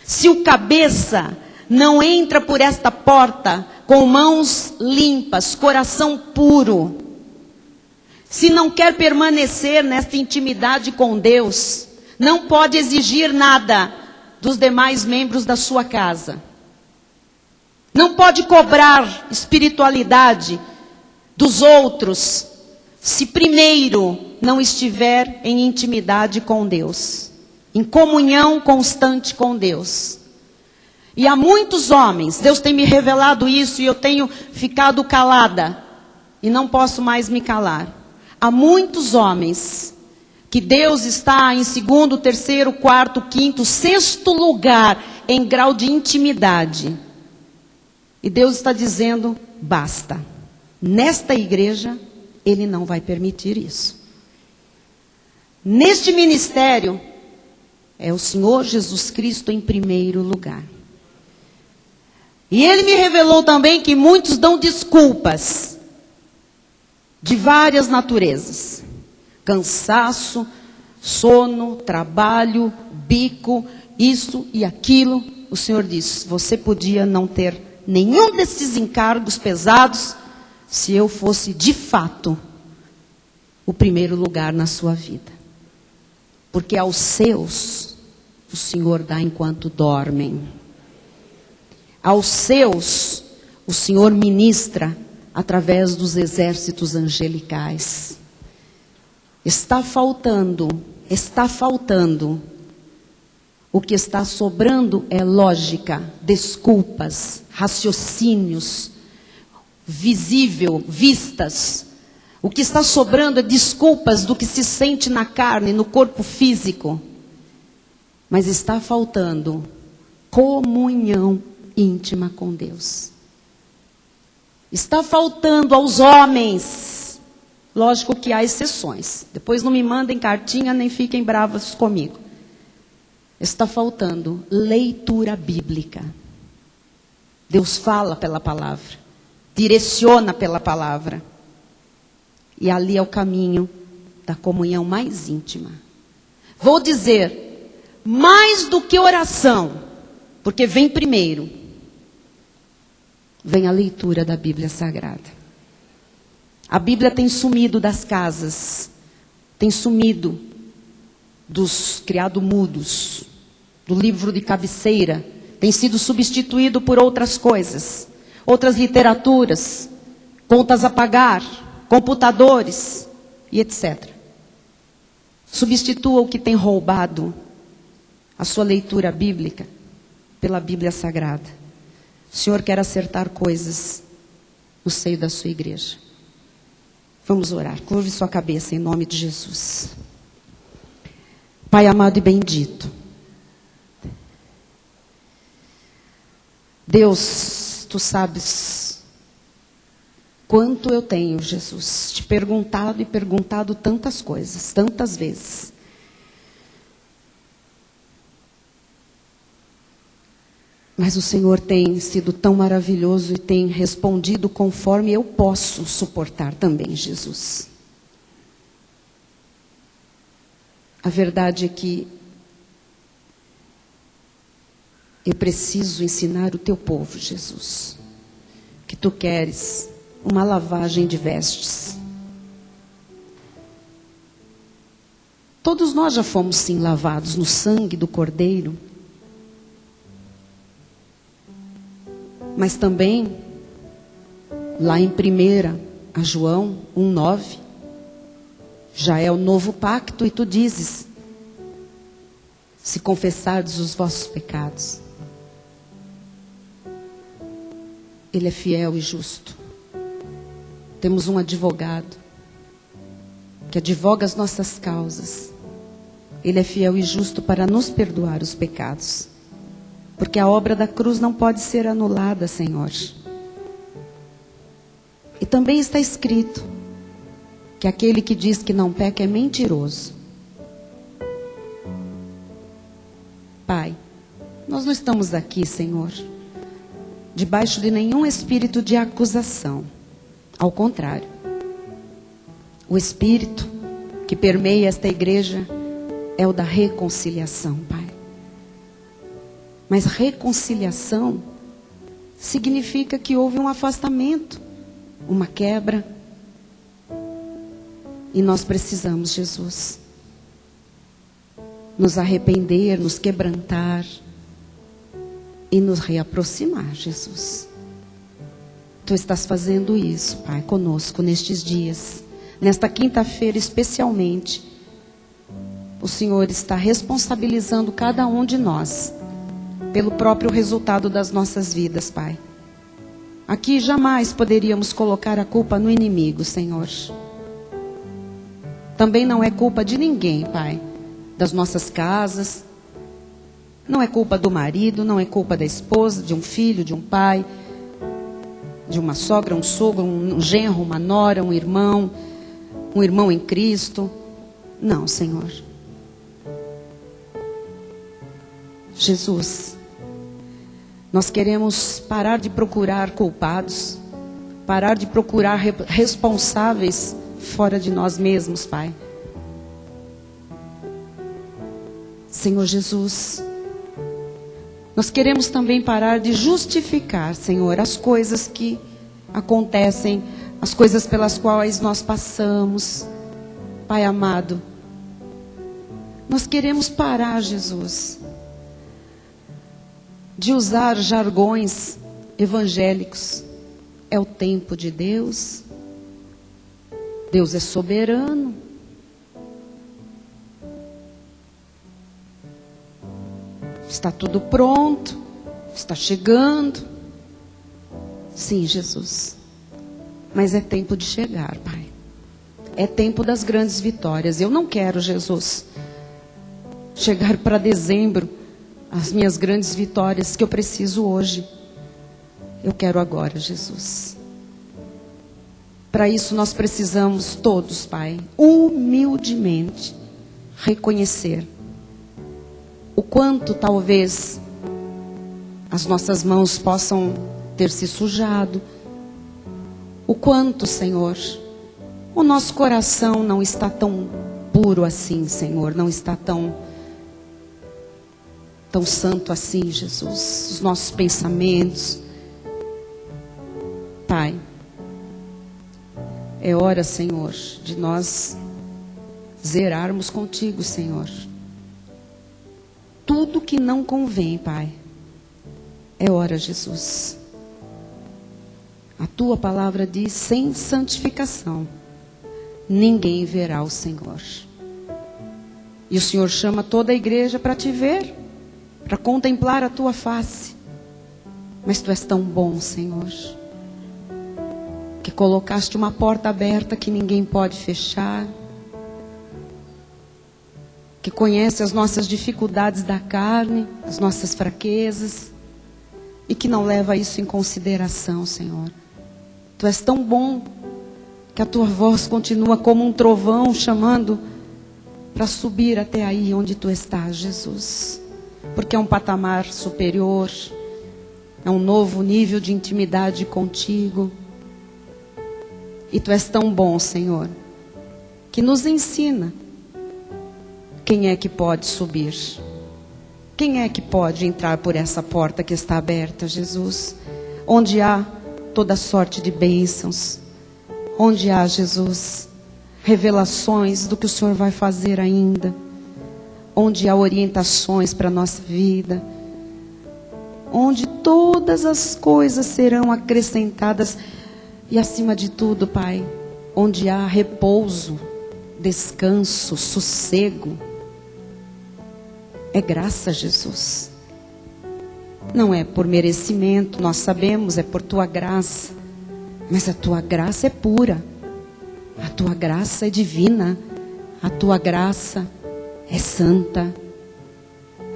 se o cabeça não entra por esta porta com mãos limpas, coração puro, se não quer permanecer nesta intimidade com Deus, não pode exigir nada dos demais membros da sua casa. Não pode cobrar espiritualidade dos outros, se primeiro não estiver em intimidade com Deus, em comunhão constante com Deus. E há muitos homens, Deus tem me revelado isso e eu tenho ficado calada, e não posso mais me calar. Há muitos homens que Deus está em segundo, terceiro, quarto, quinto, sexto lugar em grau de intimidade. E Deus está dizendo, basta. Nesta igreja, Ele não vai permitir isso. Neste ministério, é o Senhor Jesus Cristo em primeiro lugar. E Ele me revelou também que muitos dão desculpas de várias naturezas. Cansaço, sono, trabalho, bico, isso e aquilo. O Senhor diz, você podia não ter nenhum desses encargos pesados se eu fosse de fato o primeiro lugar na sua vida. Porque aos seus o Senhor dá enquanto dormem. Aos seus o Senhor ministra através dos exércitos angelicais. Está faltando. O que está sobrando é lógica, desculpas, raciocínios, vistas. O que está sobrando é desculpas do que se sente na carne, no corpo físico. Mas está faltando comunhão íntima com Deus. Está faltando aos homens. Lógico que há exceções. Depois não me mandem cartinha, nem fiquem bravos comigo. Está faltando leitura bíblica. Deus fala pela palavra. Direciona pela palavra. E ali é o caminho da comunhão mais íntima. Vou dizer, mais do que oração, porque vem primeiro, vem a leitura da Bíblia Sagrada. A Bíblia tem sumido das casas, tem sumido dos criados mudos, do livro de cabeceira, tem sido substituído por outras coisas, outras literaturas, contas a pagar, computadores e etc. Substitua o que tem roubado a sua leitura bíblica pela Bíblia Sagrada. O Senhor quer acertar coisas no seio da sua igreja. Vamos orar. Curve sua cabeça em nome de Jesus. Pai amado e bendito. Deus, Tu sabes quanto eu tenho, Jesus, te perguntado e perguntado tantas coisas, tantas vezes. Mas o Senhor tem sido tão maravilhoso e tem respondido conforme eu posso suportar também, Jesus. A verdade é que eu preciso ensinar o teu povo, Jesus, que tu queres uma lavagem de vestes. Todos nós já fomos sim lavados no sangue do Cordeiro. Mas também, lá em 1 João 1,9, já é o novo pacto, e tu dizes, se confessardes os vossos pecados, Ele é fiel e justo. Temos um advogado, que advoga as nossas causas. Ele é fiel e justo para nos perdoar os pecados. Porque a obra da cruz não pode ser anulada, Senhor. E também está escrito que aquele que diz que não peca é mentiroso. Pai, nós não estamos aqui, Senhor, debaixo de nenhum espírito de acusação. Ao contrário, o espírito que permeia esta igreja é o da reconciliação, Pai. Mas reconciliação significa que houve um afastamento, uma quebra. E nós precisamos, Jesus, nos arrepender, nos quebrantar e nos reaproximar, Jesus. Tu estás fazendo isso, Pai, conosco nestes dias. Nesta quinta-feira especialmente, o Senhor está responsabilizando cada um de nós pelo próprio resultado das nossas vidas, Pai. Aqui jamais poderíamos colocar a culpa no inimigo, Senhor. Também não é culpa de ninguém, Pai, das nossas casas. Não é culpa do marido, não é culpa da esposa, de um filho, de um pai, de uma sogra, um sogro, um genro, uma nora, um irmão em Cristo. Não, Senhor. Jesus, nós queremos parar de procurar culpados, parar de procurar responsáveis fora de nós mesmos, Pai. Senhor Jesus, nós queremos também parar de justificar, Senhor, as coisas que acontecem, as coisas pelas quais nós passamos. Pai amado, nós queremos parar, Jesus, de usar jargões evangélicos. É o tempo de Deus. Deus é soberano. Está tudo pronto. Está chegando. Sim, Jesus. Mas é tempo de chegar, Pai. É tempo das grandes vitórias. Eu não quero, Jesus, chegar para dezembro, as minhas grandes vitórias que eu preciso hoje. Eu quero agora, Jesus. Para isso nós precisamos todos, Pai, humildemente reconhecer o quanto talvez as nossas mãos possam ter se sujado, o quanto, Senhor, o nosso coração não está tão puro assim, Senhor, não está tão santo assim, Jesus. Os nossos pensamentos, Pai, é hora, Senhor, de nós zerarmos contigo, Senhor. Tudo que não convém, Pai, é hora, Jesus. A tua palavra diz: sem santificação ninguém verá o Senhor. E o Senhor chama toda a igreja para te ver, para contemplar a tua face. Mas tu és tão bom, Senhor, que colocaste uma porta aberta que ninguém pode fechar, que conhece as nossas dificuldades da carne, as nossas fraquezas, e que não leva isso em consideração, Senhor. Tu és tão bom que a tua voz continua como um trovão chamando para subir até aí onde tu estás, Jesus. Porque é um patamar superior, é um novo nível de intimidade contigo. E tu és tão bom, Senhor, que nos ensina quem é que pode subir. Quem é que pode entrar por essa porta que está aberta, Jesus? Onde há toda sorte de bênçãos. Onde há, Jesus, revelações do que o Senhor vai fazer ainda. Onde há orientações para a nossa vida. Onde todas as coisas serão acrescentadas. E acima de tudo, Pai, onde há repouso, descanso, sossego. É graça, Jesus. Não é por merecimento, nós sabemos, é por tua graça. Mas a tua graça é pura. A tua graça é divina. A tua graça é santa.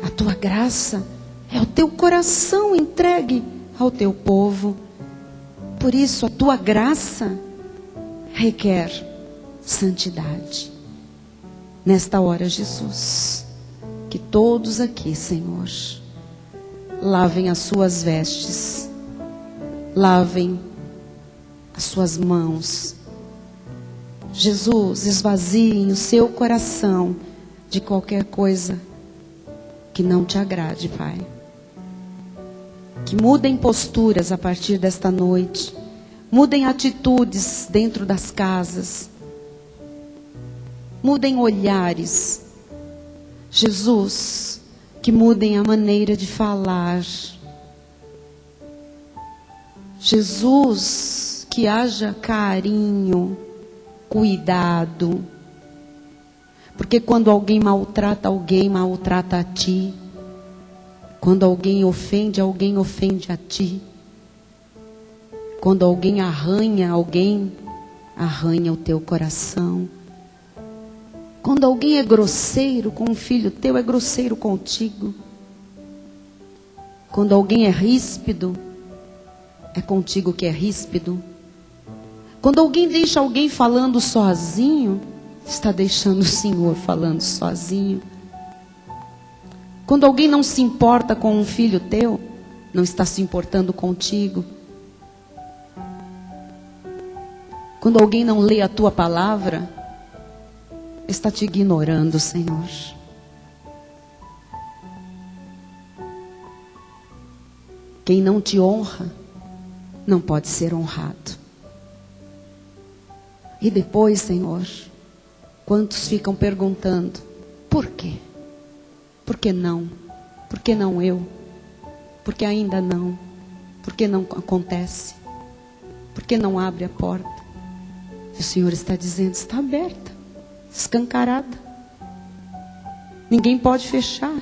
A tua graça é o teu coração entregue ao teu povo. Por isso a tua graça requer santidade. Nesta hora, Jesus, que todos aqui, Senhor, lavem as suas vestes, lavem as suas mãos. Jesus, esvaziem o seu coração de qualquer coisa que não te agrade, Pai. Que mudem posturas a partir desta noite. Mudem atitudes dentro das casas. Mudem olhares. Jesus, que mudem a maneira de falar. Jesus, que haja carinho, cuidado. Porque quando alguém maltrata a ti. Quando alguém ofende a ti. Quando alguém arranha o teu coração. Quando alguém é grosseiro com um filho teu, é grosseiro contigo. Quando alguém é ríspido, é contigo que é ríspido. Quando alguém deixa alguém falando sozinho, está deixando o Senhor falando sozinho. Quando alguém não se importa com um filho teu, não está se importando contigo. Quando alguém não lê a tua palavra, está te ignorando, Senhor. Quem não te honra, não pode ser honrado. E depois, Senhor, quantos ficam perguntando, por quê? Por que não? Por que não eu? Por que ainda não? Por que não acontece? Por que não abre a porta? E o Senhor está dizendo, está aberta, escancarada. Ninguém pode fechar.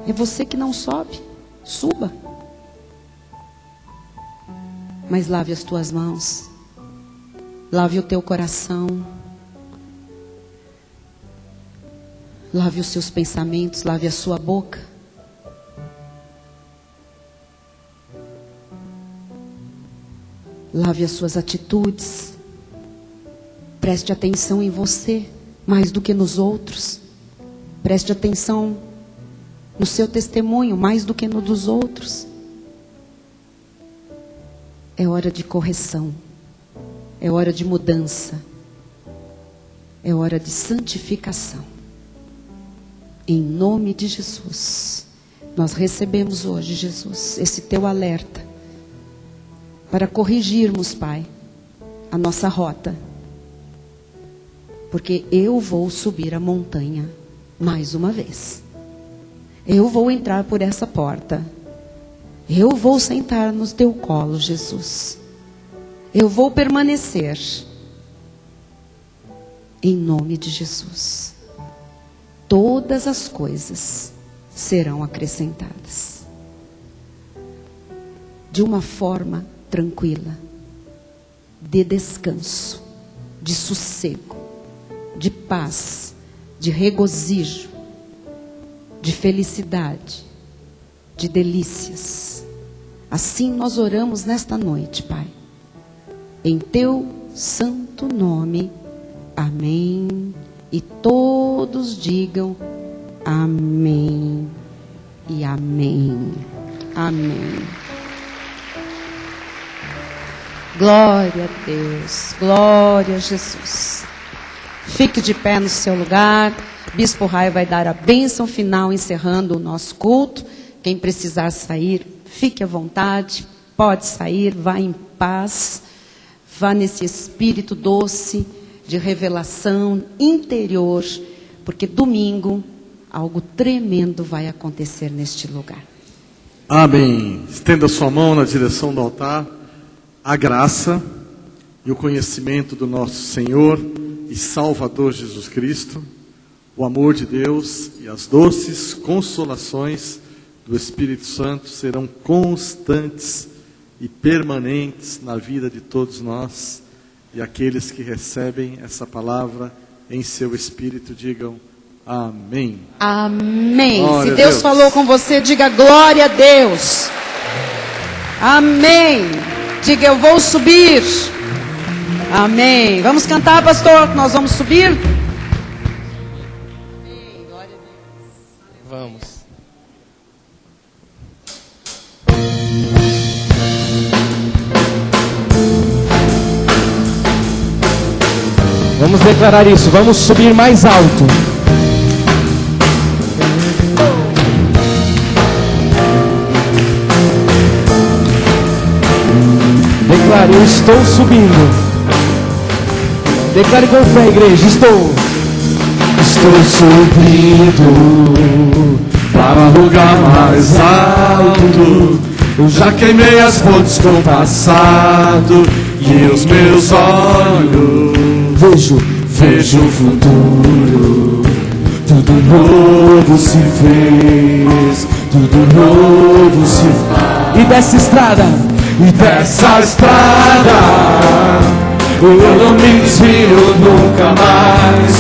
É você que não sobe. Suba. Mas lave as tuas mãos. Lave o teu coração. Lave os seus pensamentos, lave a sua boca. Lave as suas atitudes. Preste atenção em você, mais do que nos outros. Preste atenção no seu testemunho, mais do que no dos outros. É hora de correção. É hora de mudança. É hora de santificação. Em nome de Jesus, nós recebemos hoje, Jesus, esse teu alerta para corrigirmos, Pai, a nossa rota. Porque eu vou subir a montanha mais uma vez. Eu vou entrar por essa porta. Eu vou sentar no teu colo, Jesus. Eu vou permanecer. Em nome de Jesus. Todas as coisas serão acrescentadas. De uma forma tranquila. De descanso. De sossego. De paz. De regozijo. De felicidade. De delícias. Assim nós oramos nesta noite, Pai. Em teu santo nome. Amém. E todos digam amém e amém. Amém. Glória a Deus. Glória a Jesus. Fique de pé no seu lugar. Bispo Rai vai dar a bênção final, encerrando o nosso culto. Quem precisar sair, fique à vontade. Pode sair, vá em paz. Vá nesse espírito doce de revelação interior, porque domingo algo tremendo vai acontecer neste lugar. Amém. Estenda sua mão na direção do altar. A graça e o conhecimento do nosso Senhor e Salvador Jesus Cristo, o amor de Deus e as doces consolações do Espírito Santo serão constantes e permanentes na vida de todos nós. E aqueles que recebem essa palavra em seu espírito, digam amém. Amém. Glória Se Deus falou com você, diga glória a Deus. Amém. Diga eu vou subir. Amém. Vamos cantar, pastor, nós vamos subir? Amém. Glória a Deus. Vamos. Vamos declarar isso, vamos subir mais alto. Declare, eu estou subindo. Declare com fé, igreja, estou subindo para o lugar mais alto. Eu já queimei as pontes com o passado e os meus olhos vejo o futuro. Tudo novo se fez, tudo novo se faz. E dessa estrada Eu não me desvio nunca mais.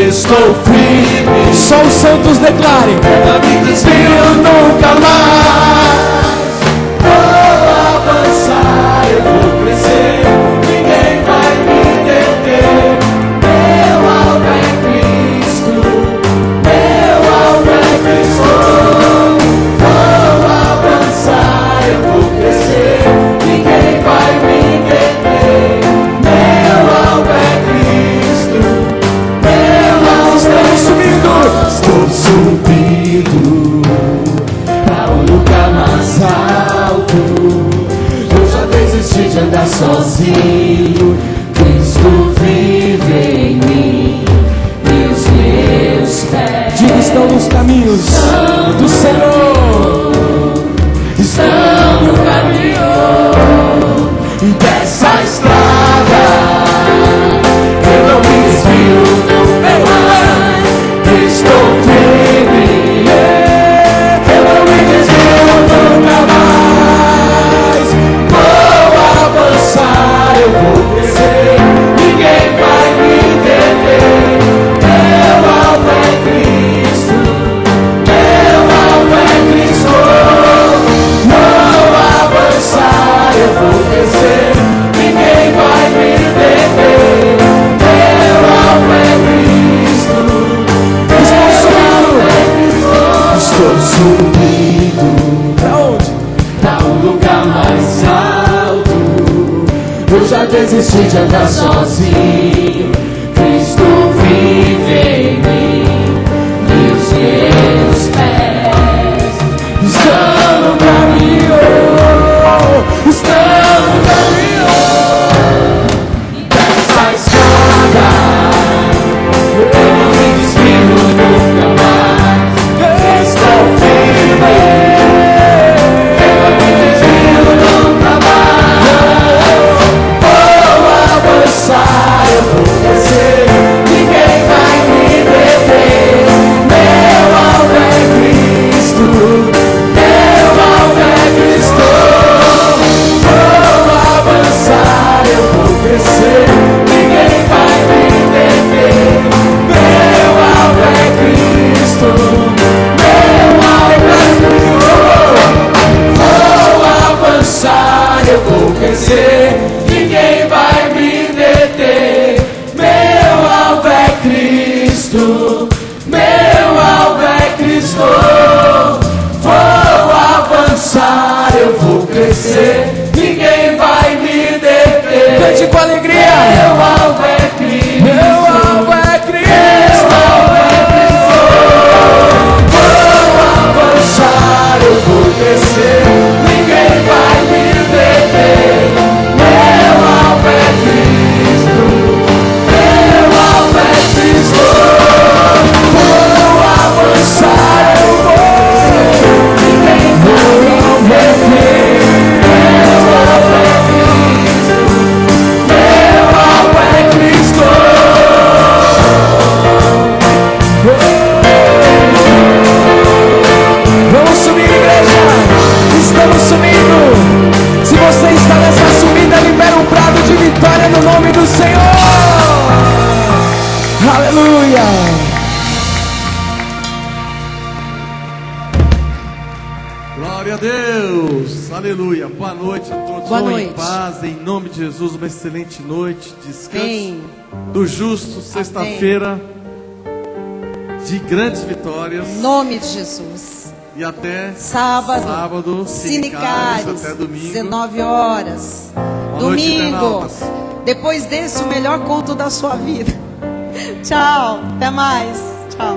Estou firme. Só os santos declarem. Eu não me desvio nunca mais. Vou avançar, eu vou crescer. Ninguém vai me deter. Meu alvo é Cristo. Meu alvo é Cristo. Vou avançar, eu vou crescer. Ninguém vai me deter. Meu alvo é Cristo. Meu alvo Estou subindo para um lugar mais alto. Eu já desisti de andar sozinho. Cristo vive em mim e os meus pés estão nos caminhos do Senhor. Estão no caminho e dessa estrada eu não me desvio nunca mais. Estou firme, eu não me desvio nunca mais. Vou avançar, eu vou crescer. Ninguém vai me deter. Meu alvo é Cristo. Meu alvo é Cristo. Vou avançar, eu vou crescer. Ninguém vai me deter. Meu alvo é Cristo. Estou subindo pra onde? Pra um lugar mais alto. Eu já desisti de andar sozinho. Cristo vive em mim e os meus pés estão no caminho. Estão no caminho dessa estrada. Eu não me desvio nunca mais. Estou firme, eu não me desvio nunca mais. Vou avançar, eu vou crescer. Ninguém vai me deter. Meu alvo é Cristo. Meu alvo é Cristo. Vou avançar, eu vou crescer. Ninguém vai me deter. Meu alvo é Cristo. Eu vou crescer, ninguém vai me deter. Meu alvo é Cristo, meu alvo é Cristo. Vou avançar, eu vou crescer, ninguém vai me deter. Cante com alegria. Meu alvo é Cristo, meu alvo é Cristo. Vou avançar, eu vou crescer, ninguém vai me deter. Meu alvo é Cristo, meu alvo é Cristo. Vou avançar, eu vou, ninguém vai me deter. Meu alvo é Cristo, meu alvo é Cristo. Vamos subir, igreja. Estamos subindo. Se você está nessa subida, libera um brado de vitória no nome do Senhor. Aleluia. Glória a Deus, aleluia. Boa noite a todos. Boa Vão noite. em paz, em nome de Jesus. Uma excelente noite, descanso Amém. do justo. Sexta-feira de grandes vitórias. Em nome de Jesus. E até Sábado, Cine Cinecares, Cares, até domingo. 19 horas. Boa noite, Domingo. internautas. Depois desse, o melhor conto da sua vida. Tchau, até mais. Tchau.